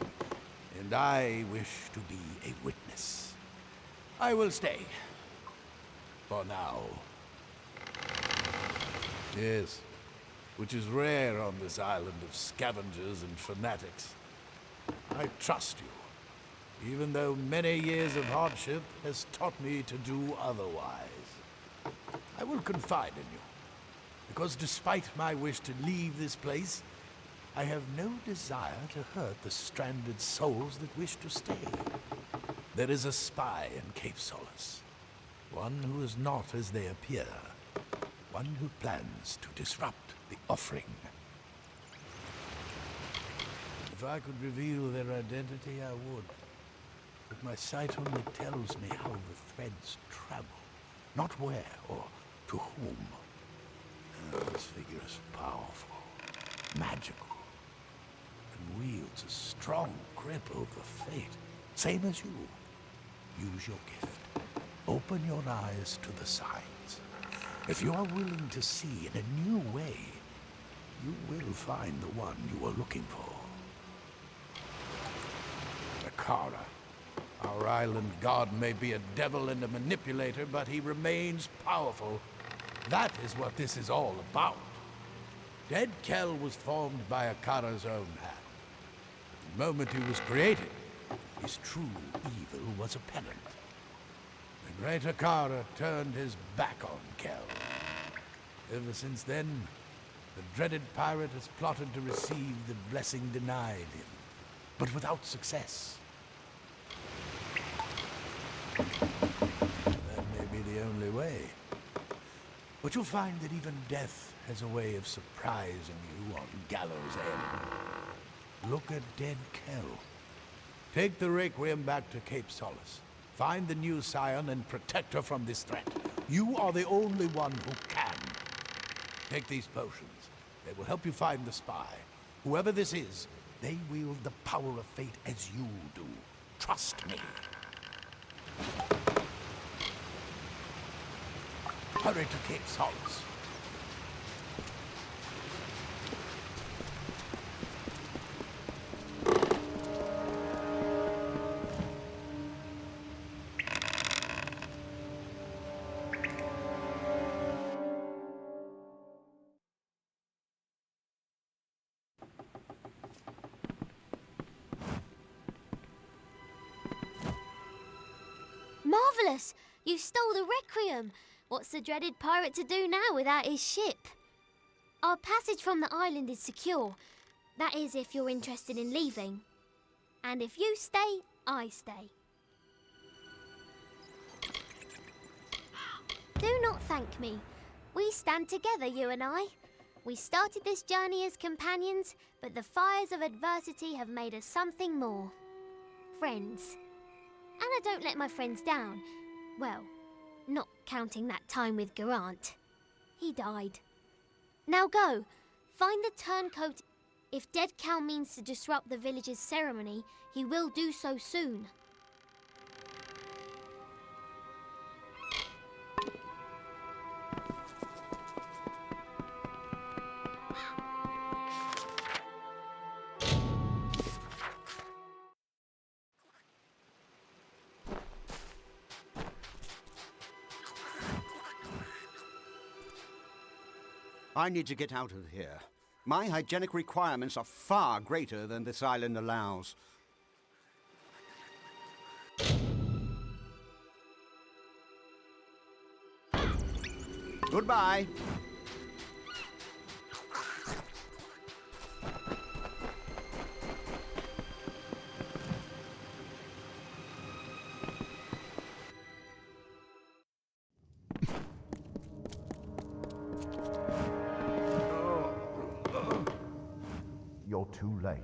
and I wish to be a witness. I will stay. For now. Yes, which is rare on this island of scavengers and fanatics. I trust you, even though many years of hardship has taught me to do otherwise. I will confide in you, because despite my wish to leave this place, I have no desire to hurt the stranded souls that wish to stay. There is a spy in Cape Solace, one who is not as they appear, one who plans to disrupt the offering. If I could reveal their identity, I would. But my sight only tells me how the threads travel, not where or to whom. This figure is powerful, magical, and wields a strong grip over fate, same as you. Use your gift. Open your eyes to the signs. If you are willing to see in a new way, you will find the one you are looking for. Akara, our island god, may be a devil and a manipulator, but he remains powerful. That is what this is all about. Dead Kel was formed by Akara's own hand. The moment he was created, his true evil was apparent. The great Akara turned his back on Kel. Ever since then, the dreaded pirate has plotted to receive the blessing denied him, but without success. That may be the only way. But you'll find that even death has a way of surprising you on Gallows End. Look at Dead Kel. Take the Requiem back to Cape Solace. Find the new Scion and protect her from this threat. You are the only one who can. Take these potions. They will help you find the spy. Whoever this is, they wield the power of fate as you do. Trust me. Hurry to Cape Solace. Marvelous! You stole the Requiem. What's the dreaded pirate to do now without his ship? Our passage from the island is secure. That is, if you're interested in leaving. And if you stay, I stay. Do not thank me. We stand together, you and I. We started this journey as companions, but the fires of adversity have made us something more. Friends. And I don't let my friends down. Well, Not counting that time with Garant. He died. Now go. Find the turncoat. If Dead Cal means to disrupt the village's ceremony, he will do so soon. I need to get out of here. My hygienic requirements are far greater than this island allows. Goodbye. You're too late.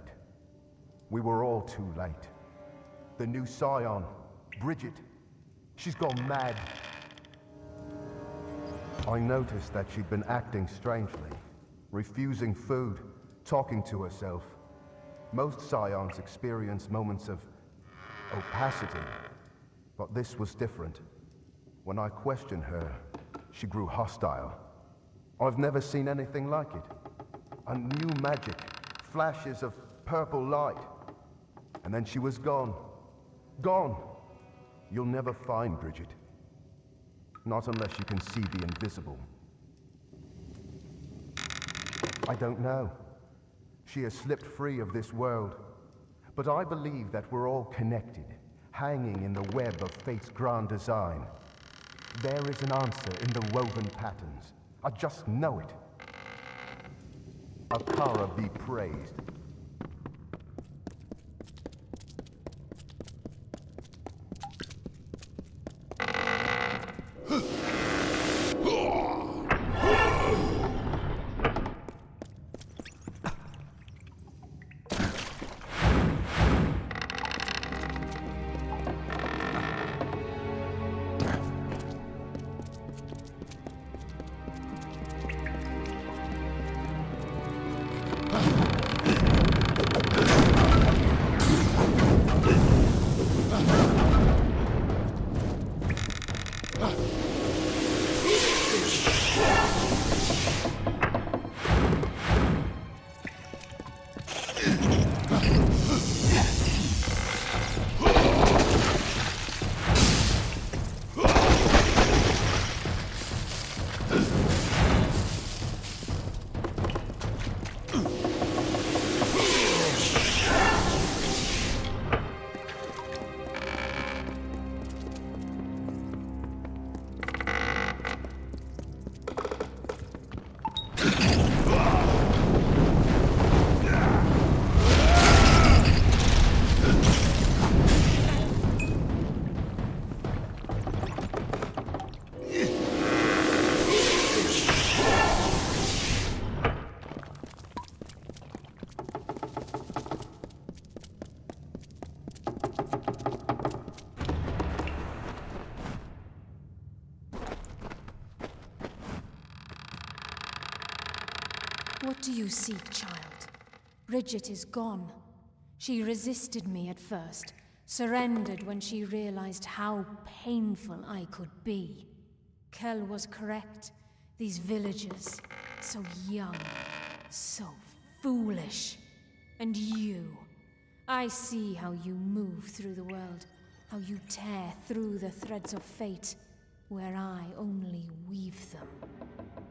We were all too late. The new Scion, Bridget, she's gone mad. I noticed that she'd been acting strangely, refusing food, talking to herself. Most Scions experience moments of opacity, but this was different. When I questioned her, she grew hostile. I've never seen anything like it. A new magic, flashes of purple light. And then she was gone. Gone! You'll never find Bridget. Not unless you can see the invisible. I don't know. She has slipped free of this world. But I believe that we're all connected, hanging in the web of fate's grand design. There is an answer in the woven patterns. I just know it. Akara be praised. What do you seek, child? Bridget is gone. She resisted me at first, surrendered when she realized how painful I could be. Kel was correct. These villagers, so young, so foolish. And you, I see how you move through the world, how you tear through the threads of fate, where I only weave them.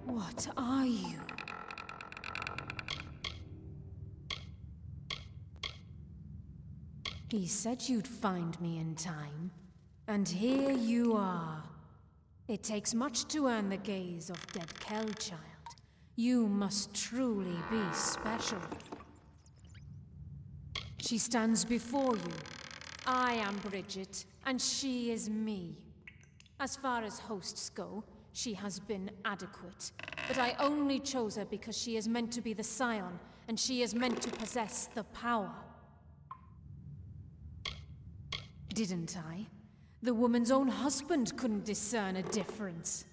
What are you? He said you'd find me in time, and here you are. It takes much to earn the gaze of Dead Kel, child. You must truly be special. She stands before you. I am Bridget, and she is me. As far as hosts go, she has been adequate. But I only chose her because she is meant to be the Scion, and she is meant to possess the power. Didn't I? The woman's own husband couldn't discern a difference.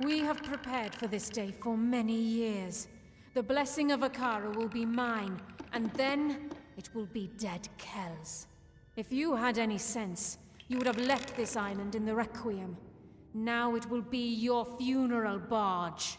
We have prepared for this day for many years. The blessing of Akara will be mine, and then it will be dead Kel's. If you had any sense, you would have left this island in the Requiem. Now it will be your funeral barge.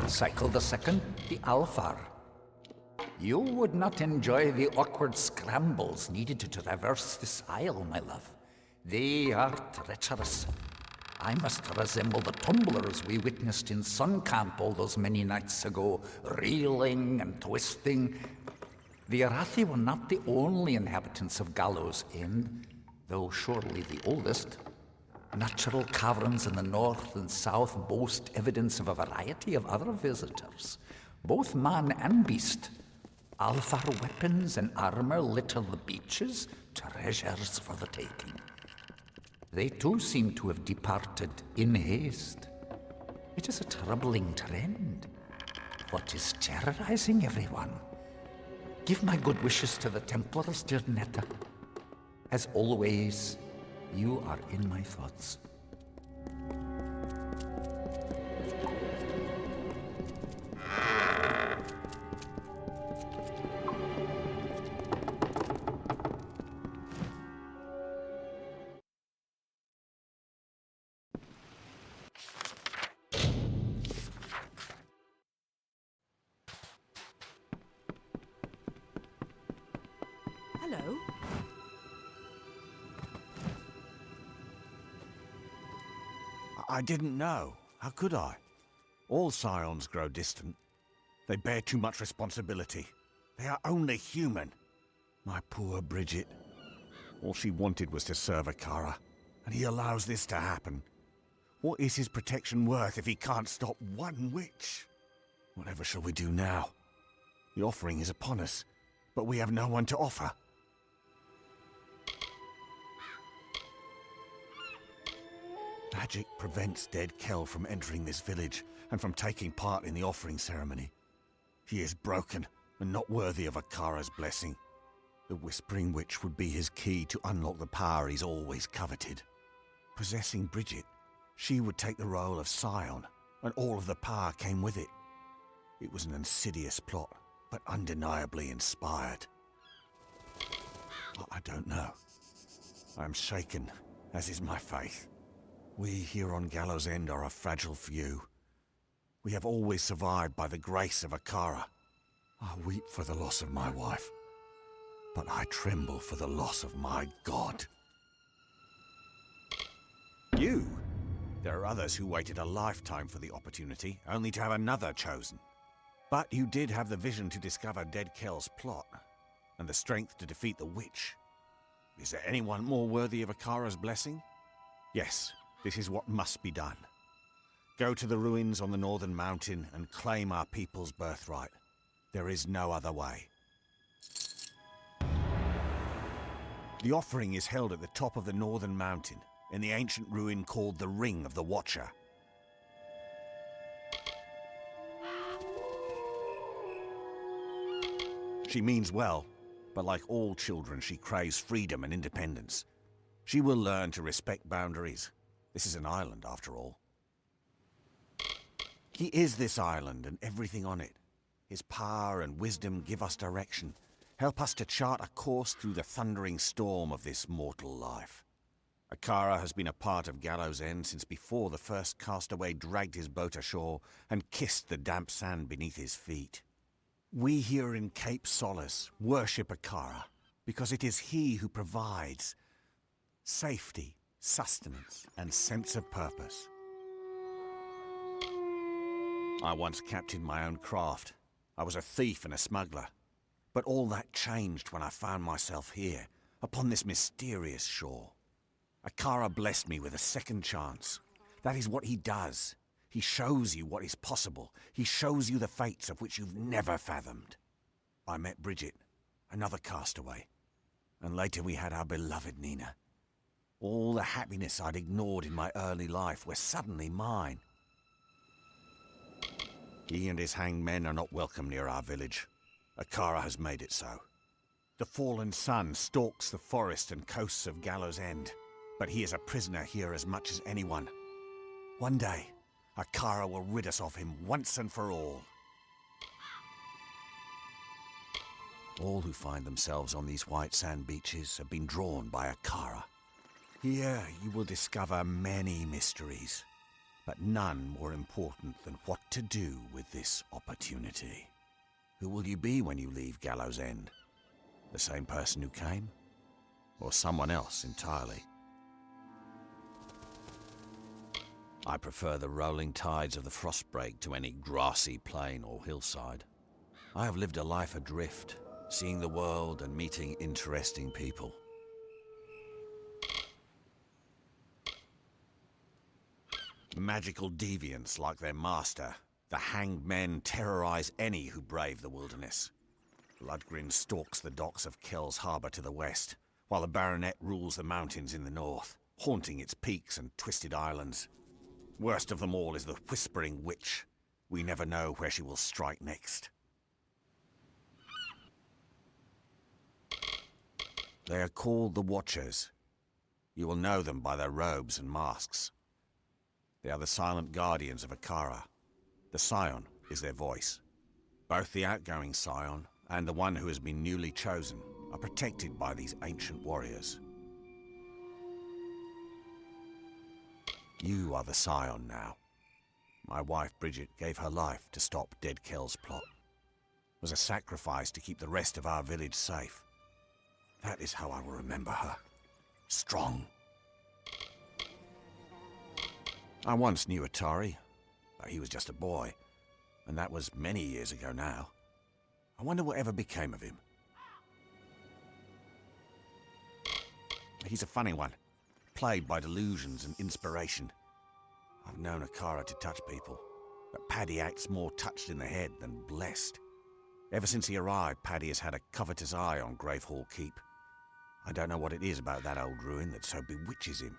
Cycle the second, the Alfar. You would not enjoy the awkward scrambles needed to traverse this isle, my love. They are treacherous. I must resemble the tumblers we witnessed in Sun Camp all those many nights ago, reeling and twisting. The Arathi were not the only inhabitants of Gallows End, though surely the oldest. Natural caverns in the north and south boast evidence of a variety of other visitors, both man and beast. Alfar weapons and armor litter the beaches, treasures for the taking. They too seem to have departed in haste. It is a troubling trend. What is terrorizing everyone? Give my good wishes to the Templars, dear Netta. As always, you are in my thoughts. Hello. I didn't know. How could I? All scions grow distant. They bear too much responsibility. They are only human. My poor Bridget. All she wanted was to serve Akara, and he allows this to happen. What is his protection worth if he can't stop one witch? Whatever shall we do now? The offering is upon us, but we have no one to offer. Magic prevents dead Kel from entering this village and from taking part in the offering ceremony. He is broken and not worthy of Akara's blessing. The Whispering Witch would be his key to unlock the power he's always coveted. Possessing Bridget, she would take the role of Scion, and all of the power came with it. It was an insidious plot, but undeniably inspired. I don't know. I am shaken, as is my faith. We here on Gallows End are a fragile few. We have always survived by the grace of Akara. I weep for the loss of my wife, but I tremble for the loss of my god. You? There are others who waited a lifetime for the opportunity, only to have another chosen. But you did have the vision to discover Dead Kel's plot, and the strength to defeat the witch. Is there anyone more worthy of Akara's blessing? Yes. This is what must be done. Go to the ruins on the northern mountain and claim our people's birthright. There is no other way. The offering is held at the top of the northern mountain. in the ancient ruin called the Ring of the Watcher. She means well, but like all children, she craves freedom and independence. She will learn to respect boundaries. This is an island, after all. He is this island and everything on it. His power and wisdom give us direction, help us to chart a course through the thundering storm of this mortal life. Akara has been a part of Gallows End since before the first castaway dragged his boat ashore and kissed the damp sand beneath his feet. We here in Cape Solace worship Akara because it is he who provides safety, sustenance, and sense of purpose. I once captained my own craft. I was a thief and a smuggler. But all that changed when I found myself here, upon this mysterious shore. Akara blessed me with a second chance. That is what he does. He shows you what is possible. He shows you the fates of which you've never fathomed. I met Bridget, another castaway. And later we had our beloved Nina. All the happiness I'd ignored in my early life were suddenly mine. He and his hanged men are not welcome near our village. Akara has made it so. The fallen sun stalks the forest and coasts of Gallows End, but he is a prisoner here as much as anyone. One day, Akara will rid us of him once and for all. All who find themselves on these white sand beaches have been drawn by Akara. Here you will discover many mysteries, but none more important than what to do with this opportunity. Who will you be when you leave Gallows End? The same person who came? Or someone else entirely? I prefer the rolling tides of the Frostbreak to any grassy plain or hillside. I have lived a life adrift, seeing the world and meeting interesting people. Magical deviants like their master, the hanged men terrorize any who brave the wilderness. Bloodgrin stalks the docks of Kells Harbor to the west, while the Baronet rules the mountains in the north, haunting its peaks and twisted islands. Worst of them all is the Whispering Witch. We never know where she will strike next. They are called the Watchers. You will know them by their robes and masks. They are the silent guardians of Akara. The Scion is their voice. Both the outgoing Scion and the one who has been newly chosen are protected by these ancient warriors. You are the Scion now. My wife Bridget gave her life to stop Dead Kell's plot. It was a sacrifice to keep the rest of our village safe. That is how I will remember her. Strong. I once knew Atari, but he was just a boy, and that was many years ago now. I wonder whatever became of him. He's a funny one, plagued by delusions and inspiration. I've known Akara to touch people, but Paddy acts more touched in the head than blessed. Ever since he arrived, Paddy has had a covetous eye on Gravehall Keep. I don't know what it is about that old ruin that so bewitches him.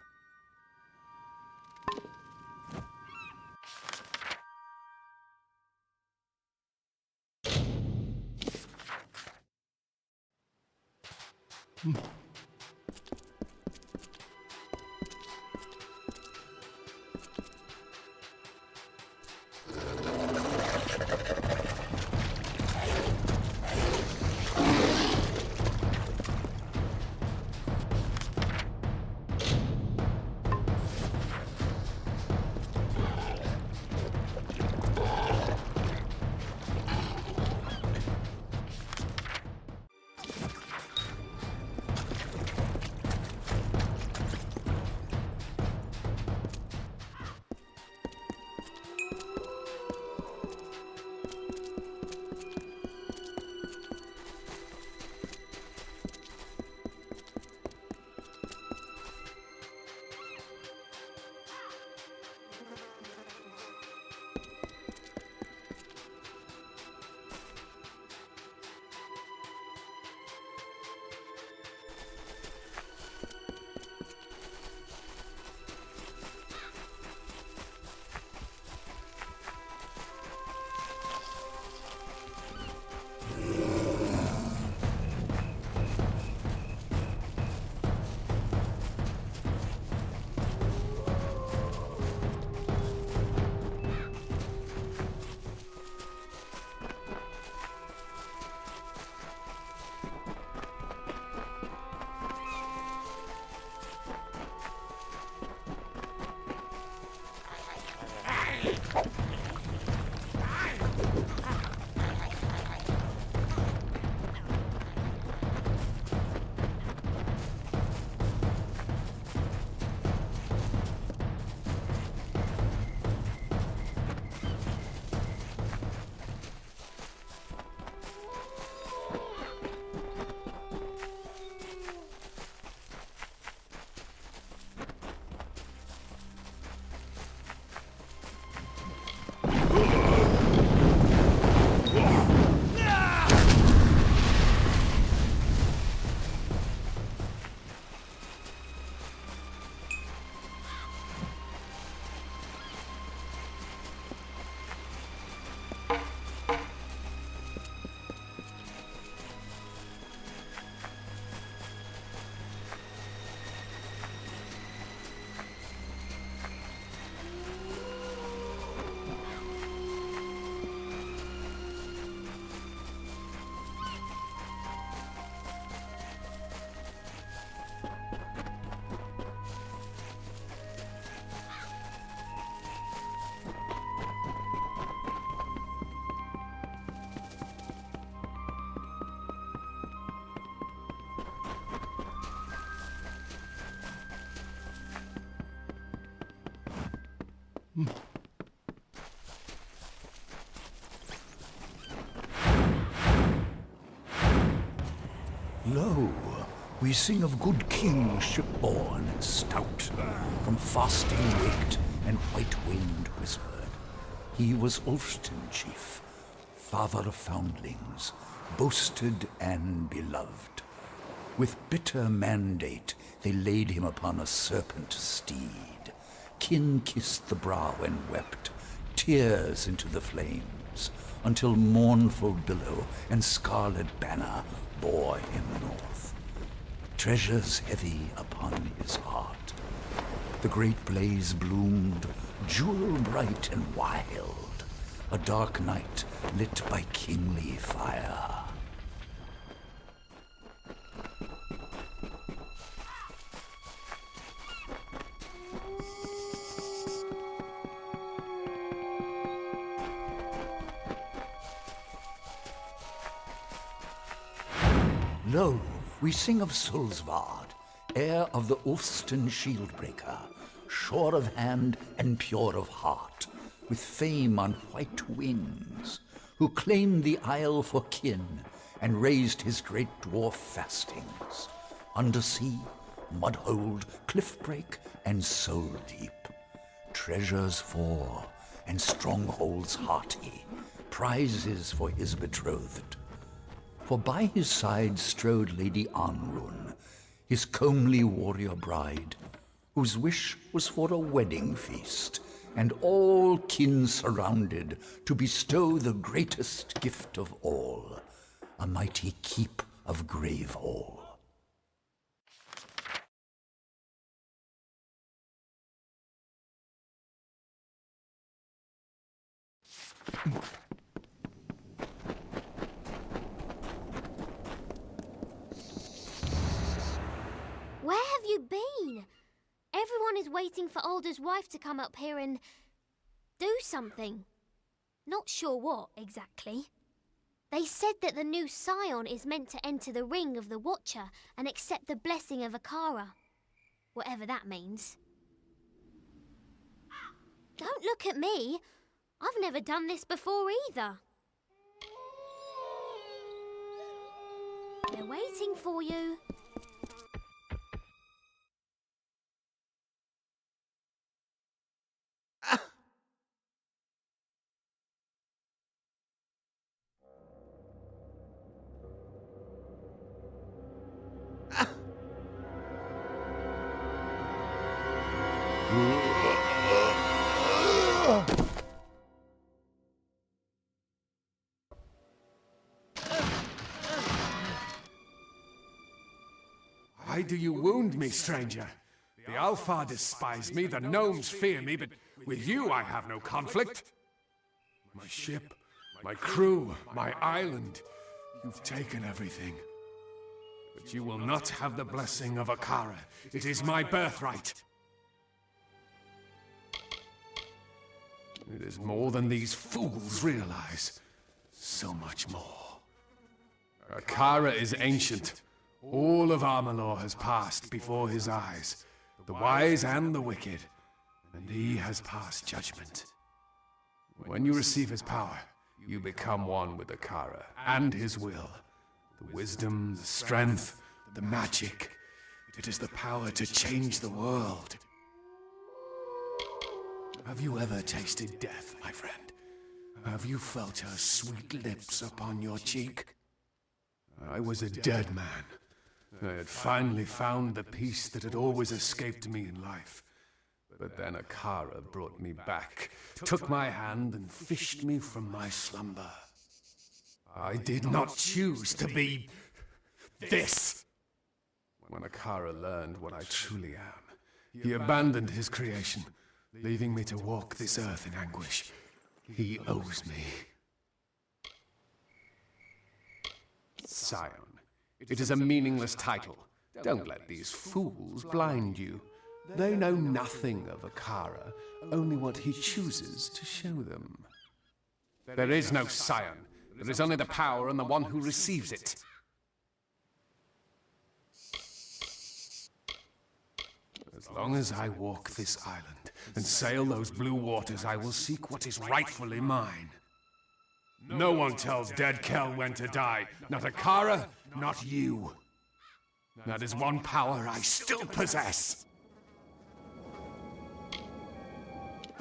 Lo, we sing of good kings shipborne and stout, from fasting waked and white wind whispered. He was Ulfston chief, father of foundlings, boasted and beloved. With bitter mandate they laid him upon a serpent steed. Kin kissed the brow and wept, tears into the flames, until mournful billow and scarlet banner bore him north. Treasures heavy upon his heart. The great blaze bloomed, jewel bright and wild, a dark night lit by kingly fire. Lo, we sing of Sulsvard, heir of the Ulfston Shieldbreaker, sure of hand and pure of heart, with fame on white wings, who claimed the isle for kin and raised his great dwarf fastings, undersea, mudhold, cliffbreak, and soul deep. Treasures for, and strongholds hearty, prizes for his betrothed. For by his side strode Lady Anrun, his comely warrior bride, whose wish was for a wedding feast, and all kin surrounded to bestow the greatest gift of all, a mighty keep of Gravehall. Where have you been? Everyone is waiting for Alder's wife to come up here and do something. Not sure what, exactly. They said that the new scion is meant to enter the ring of the Watcher and accept the blessing of Akara. Whatever that means. Don't look at me. I've never done this before either. They're waiting for you. Why do you wound me, stranger? The Alfar despise me, the gnomes fear me, but with you I have no conflict. My ship, my crew, my island, you've taken everything. But you will not have the blessing of Akara. It is my birthright. It is more than these fools realize. So much more. Akara is ancient. All of Amalur has passed before his eyes, the wise and the wicked, and he has passed judgment. When you receive his power, you become one with Akara and his will. The wisdom, the strength, the magic. It is the power to change the world. Have you ever tasted death, my friend? Have you felt her sweet lips upon your cheek? I was a dead man. I had finally found the peace that had always escaped me in life. But then Akara brought me back, took my hand and fished me from my slumber. I did not choose to be this. When Akara learned what I truly am, he abandoned his creation, leaving me to walk this earth in anguish. He owes me. Scion. It is a meaningless title. Don't let these fools blind you. They know nothing of Akara, only what he chooses to show them. There is no scion. There is only the power and the one who receives it. As long as I walk this island and sail those blue waters, I will seek what is rightfully mine. No one tells dead Kel when to die. Not Akara, not you. That is one power I still possess.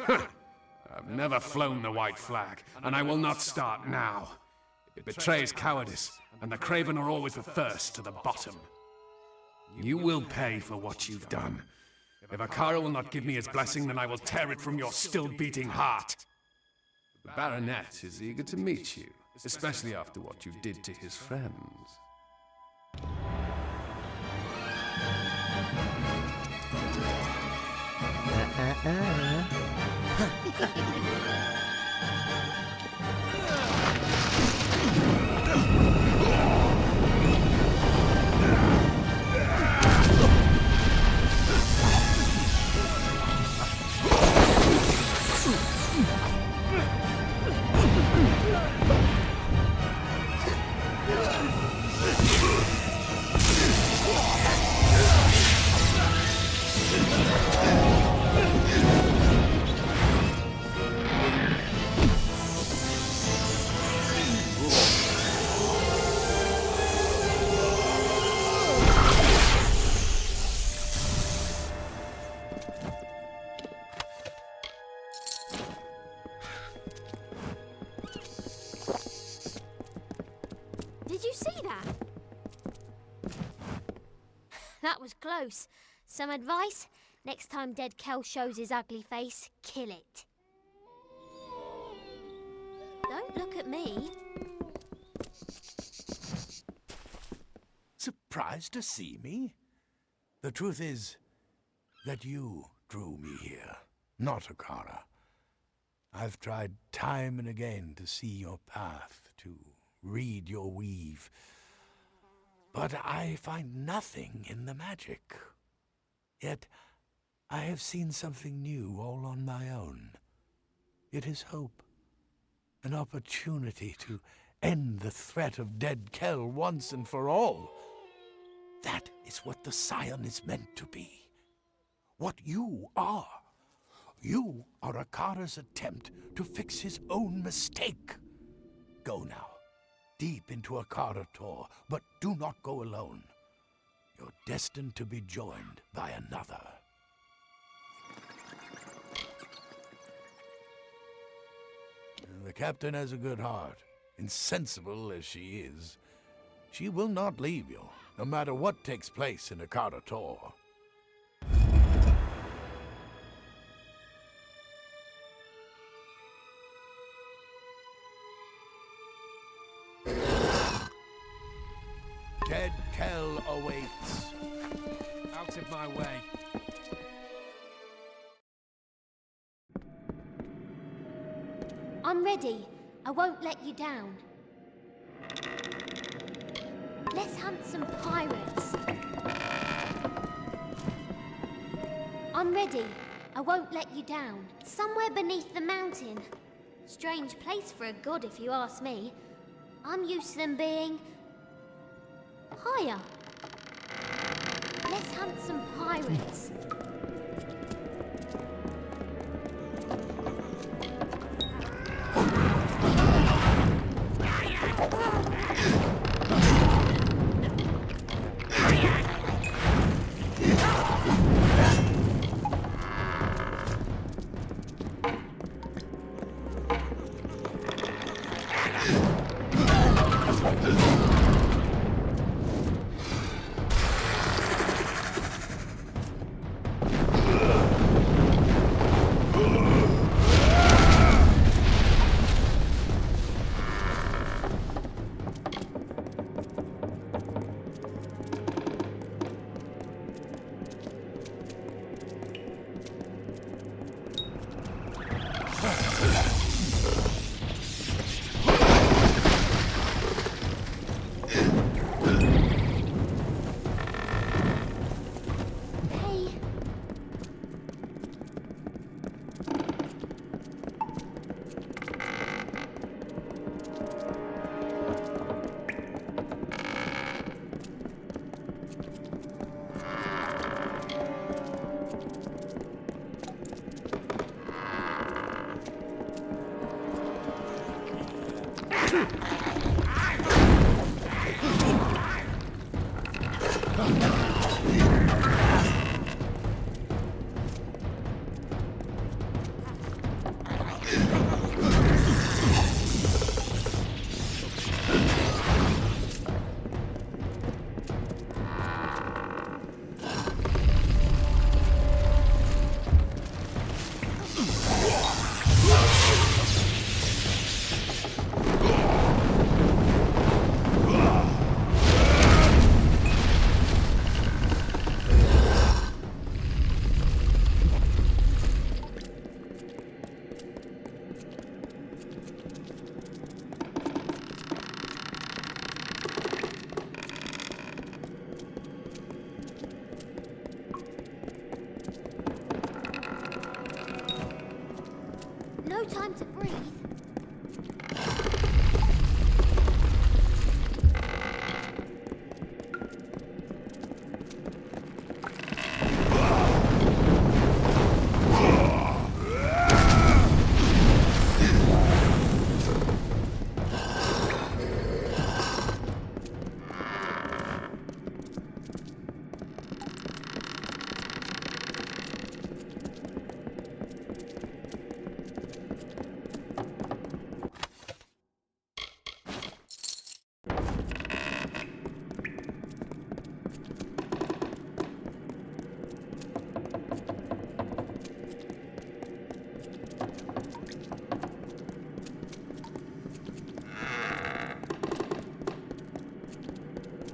I've never flown the white flag, and I will not start now. It betrays cowardice, and the craven are always the first to the bottom. You will pay for what you've done. If Akara will not give me his blessing, then I will tear it from your still-beating heart. The Baronet is eager to meet you, especially after what you did to his friends. Did you see that? That was close. Some advice? Next time Dead Kel shows his ugly face, kill it. Don't look at me. Surprised to see me? The truth is that you drew me here, not Akara. I've tried time and again to see your path, to read your weave, but I find nothing in the magic. Yet I have seen something new all on my own. It is hope, an opportunity to end the threat of Dead Kel once and for all. That is what the Scion is meant to be. What you are. You are Akara's attempt to fix his own mistake. Go now, deep into Akara Tor, but do not go alone. You're destined to be joined by another. The captain has a good heart. Insensible as she is, she will not leave you, no matter what takes place in Akara Tor. Dead Kel awaits. Out of my way. I'm ready. I won't let you down. Let's hunt some pirates. I'm ready. I won't let you down. Somewhere beneath the mountain. Strange place for a god, if you ask me. I'm used to them being higher. Let's hunt some pirates. No time to breathe.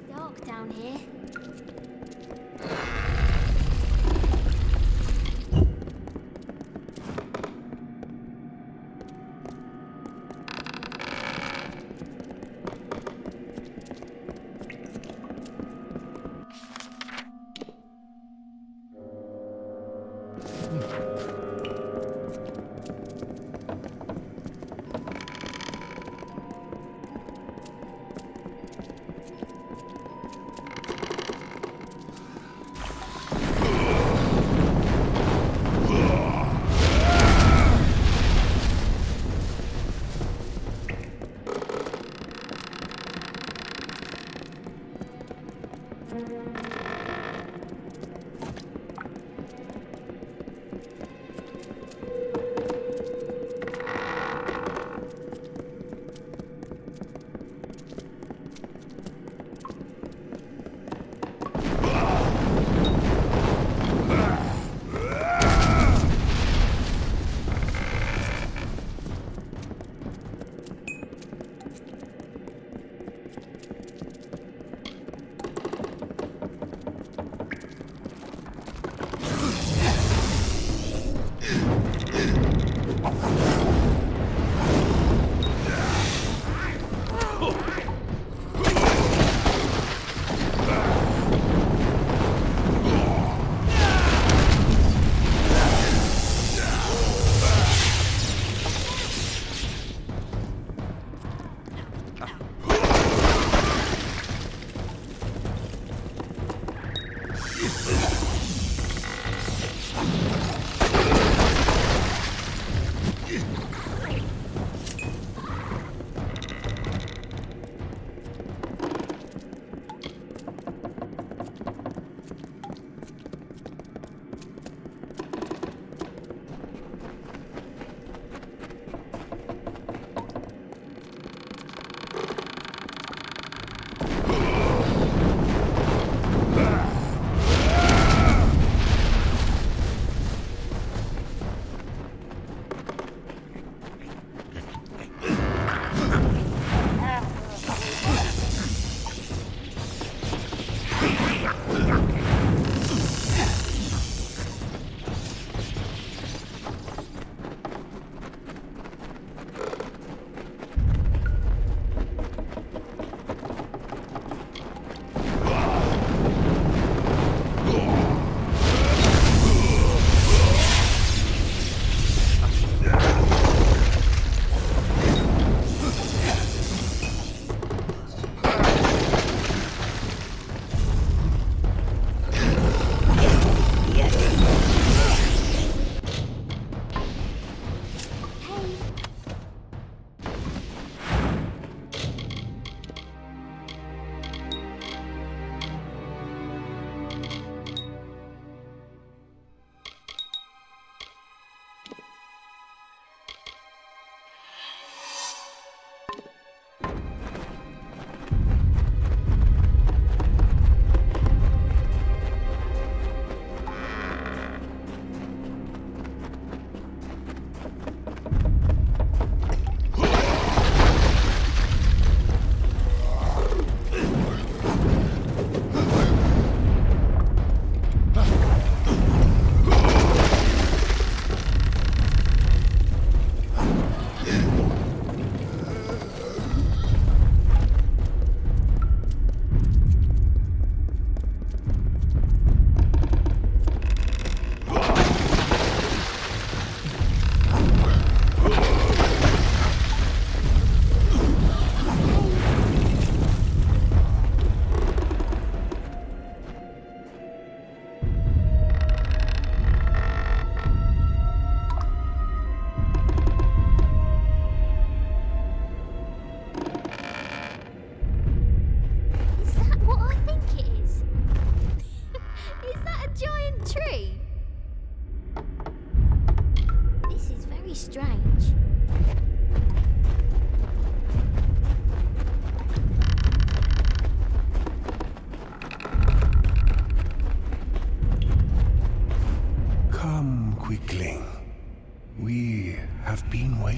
Dark down here.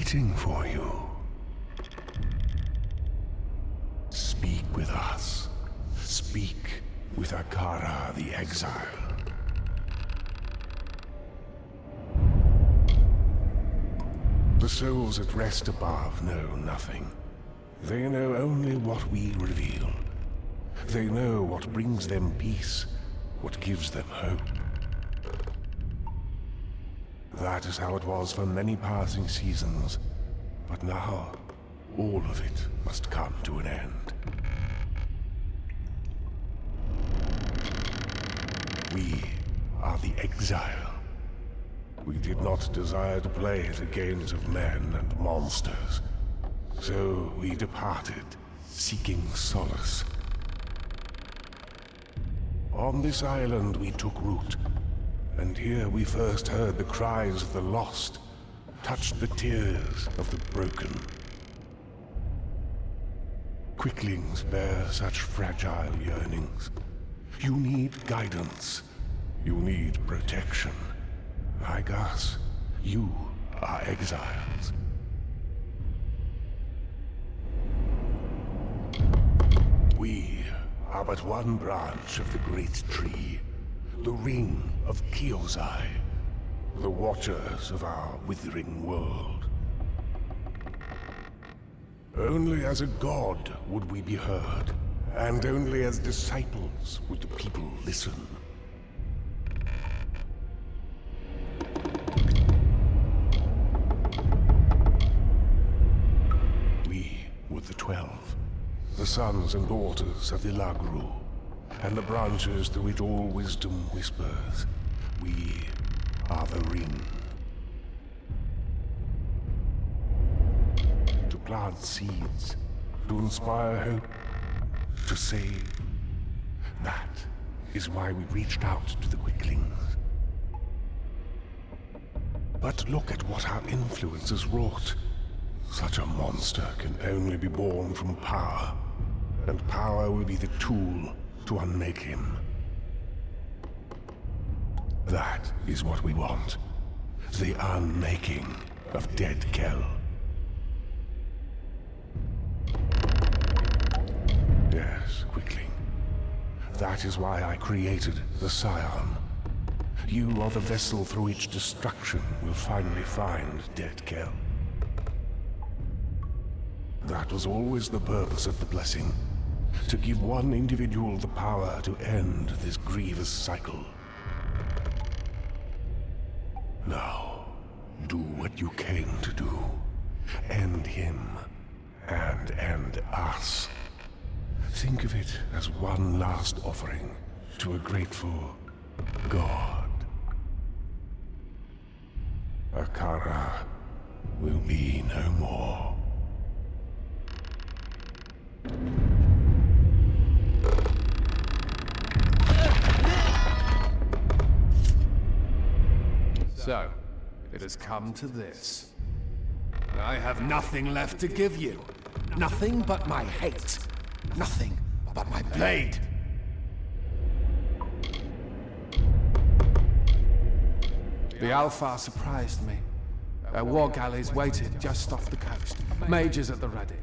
waiting for you. Speak with us. Speak with Akara the Exile. The souls at rest above know nothing. They know only what we reveal. They know what brings them peace, what gives them hope. That is how it was for many passing seasons, but now all of it must come to an end. We are the Exile. We did not desire to play the games of men and monsters, so we departed, seeking solace. On this island we took root, and here we first heard the cries of the lost, touched the tears of the broken. Quicklings bear such fragile yearnings. You need guidance. You need protection. Like us, you are exiles. We are but one branch of the great tree, the ring of Kyozai, the watchers of our withering world. Only as a god would we be heard, and only as disciples would the people listen. We were the 12, the sons and daughters of the Ilagru, and the branches through which all wisdom whispers. We are the ring. To plant seeds, to inspire hope, to save. That is why we reached out to the Quicklings. But look at what our influence has wrought. Such a monster can only be born from power, and power will be the tool to unmake him. That is what we want. The unmaking of Dead Kell. Yes, Quickling. That is why I created the Scion. You are the vessel through which destruction will finally find Dead Kell. That was always the purpose of the blessing. To give one individual the power to end this grievous cycle. Now, do what you came to do. End him, and end us. Think of it as one last offering to a grateful god. Akara will be no more. So, it has come to this. I have nothing left to give you. Nothing but my hate. Nothing but my blade. The Alpha surprised me. Their war galleys waited just off the coast. Mages at the ready.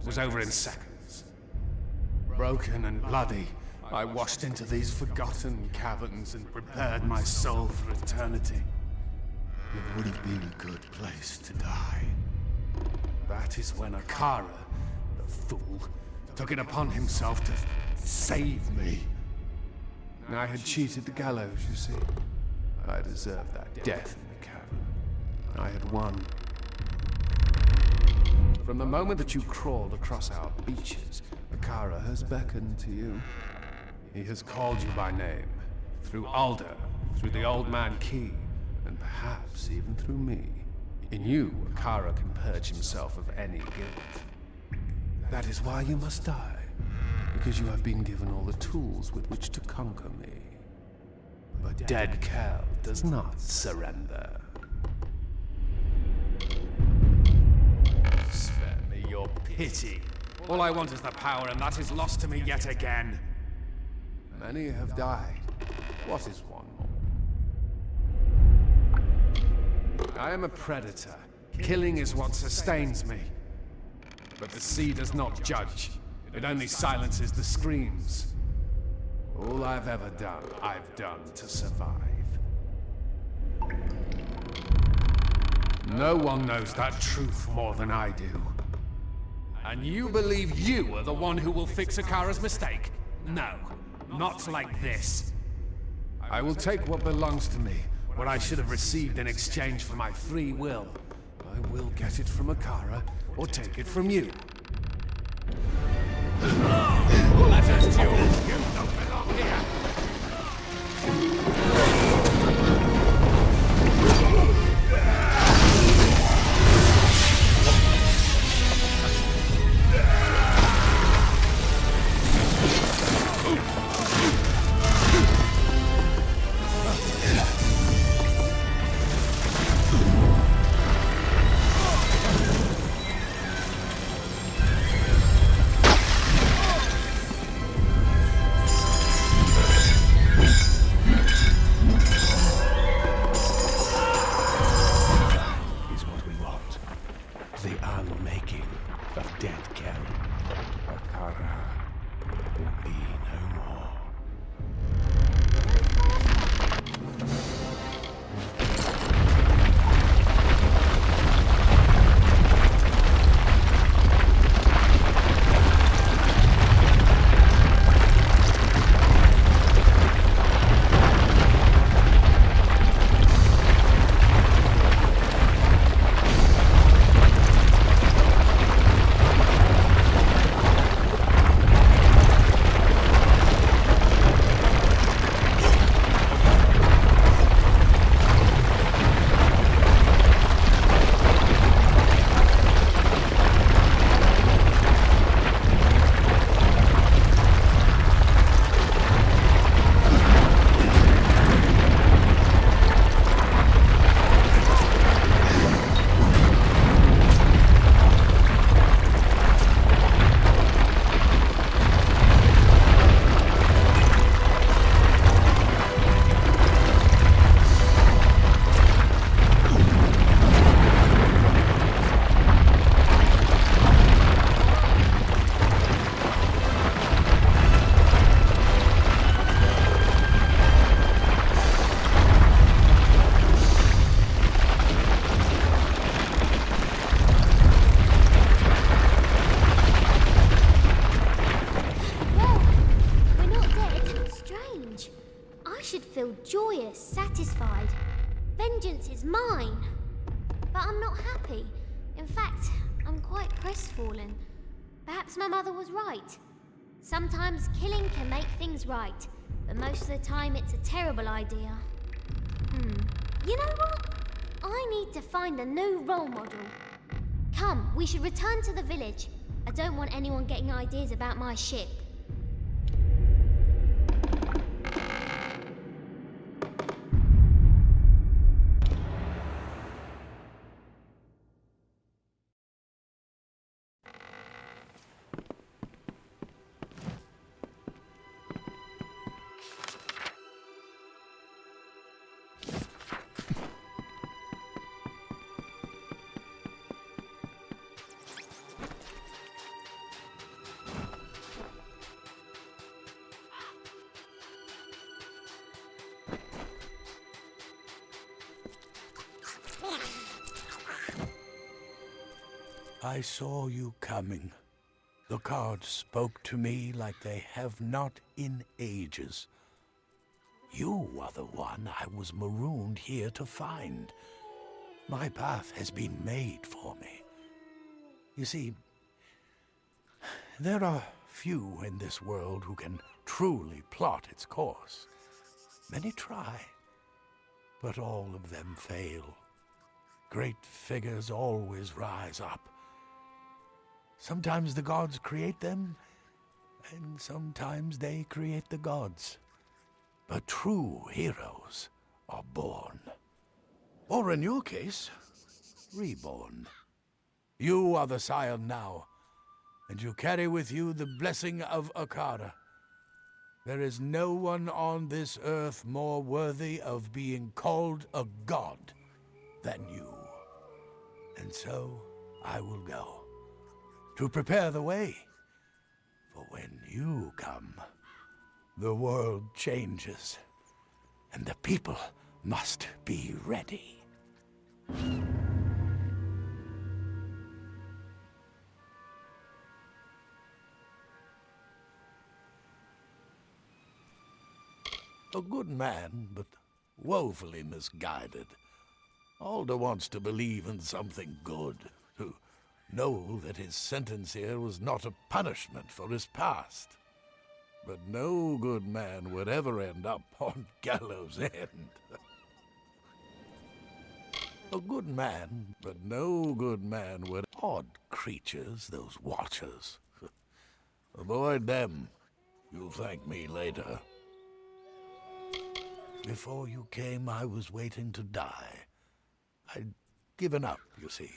It was over in seconds. Broken and bloody, I washed into these forgotten caverns and prepared my soul for eternity. It would have been a good place to die. That is when Akara, the fool, took it upon himself to save me. I had cheated the gallows, you see. I deserved that death in the cavern. I had won. From the moment that you crawled across our beaches, Akara has beckoned to you. He has called you by name. Through Alder, through the Old Man Key, and perhaps even through me. In you, Akara can purge himself of any guilt. That is why you must die, because you have been given all the tools with which to conquer me. But Dead Kell does not surrender. Spare me your pity. All I want is the power, and that is lost to me yet again. Many have died. What is one more? I am a predator, Killing is what sustains me. But the sea does not judge. It only silences the screams. All I've ever done, I've done to survive. No one knows that truth more than I do. And you believe you are the one who will fix Akara's mistake? No, not like this. I will take what belongs to me, what I should have received in exchange for my free will. I will get it from Akara, or take it from you. Let us duel! You don't belong here! Joyous, satisfied. Vengeance is mine. But I'm not happy. In fact, I'm quite crestfallen. Perhaps my mother was right. Sometimes killing can make things right, but most of the time it's a terrible idea. You know what? I need to find a new role model. Come, we should return to the village. I don't want anyone getting ideas about my ship. I saw you coming. The cards spoke to me like they have not in ages. You are the one I was marooned here to find. My path has been made for me. You see, there are few in this world who can truly plot its course. Many try, but all of them fail. Great figures always rise up. Sometimes the gods create them, and sometimes they create the gods. But true heroes are born. Or in your case, reborn. You are the scion now, and you carry with you the blessing of Akara. There is no one on this earth more worthy of being called a god than you. And so I will go, to prepare the way. For when you come, the world changes, and the people must be ready. A good man, but woefully misguided. Alder wants to believe in something good, to know that his sentence here was not a punishment for his past. But no good man would ever end up on gallows' end. A good man, but no good man would... Odd creatures, those watchers. Avoid them. You'll thank me later. Before you came, I was waiting to die. I'd given up, you see.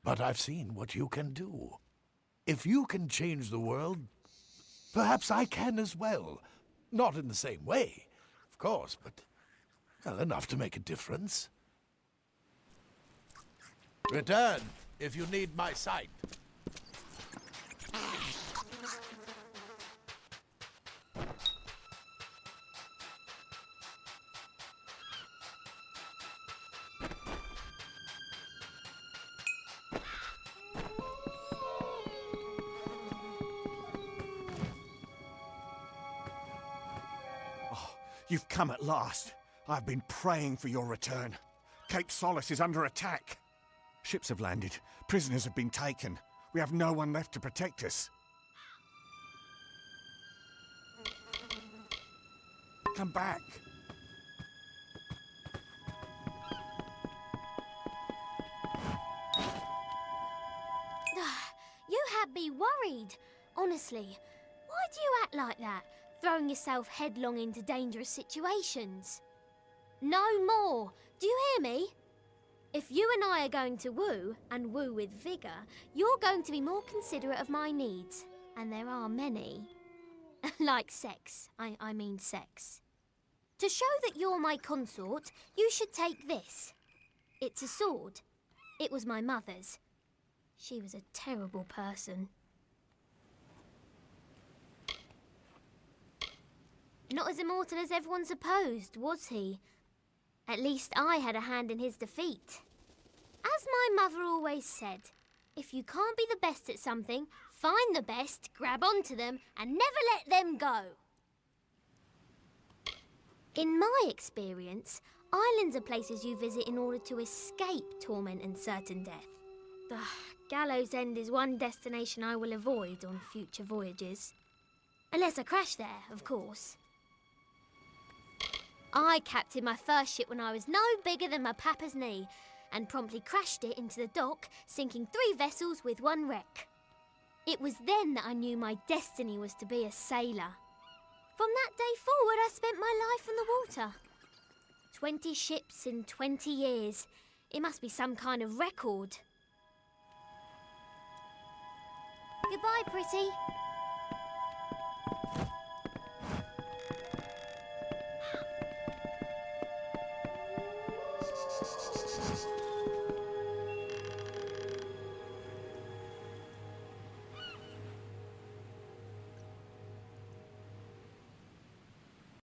But I've seen what you can do. If you can change the world, perhaps I can as well. Not in the same way, of course, but, well, enough to make a difference. Return, if you need my sight. You've come at last. I've been praying for your return. Cape Solace is under attack. Ships have landed. Prisoners have been taken. We have no one left to protect us. Come back. You had me worried. Honestly, why do you act like that? Throwing yourself headlong into dangerous situations. No more. Do you hear me? If you and I are going to woo, and woo with vigour, you're going to be more considerate of my needs. And there are many. Like sex. I mean sex. To show that you're my consort, you should take this. It's a sword. It was my mother's. She was a terrible person. Not as immortal as everyone supposed, was he? At least I had a hand in his defeat. As my mother always said, if you can't be the best at something, find the best, grab onto them, and never let them go. In my experience, islands are places you visit in order to escape torment and certain death. The Gallows End is one destination I will avoid on future voyages. Unless I crash there, of course. I captained my first ship when I was no bigger than my papa's knee and promptly crashed it into the dock, sinking 3 vessels with 1 wreck. It was then that I knew my destiny was to be a sailor. From that day forward, I spent my life on the water. 20 ships in 20 years. It must be some kind of record. Goodbye, pretty.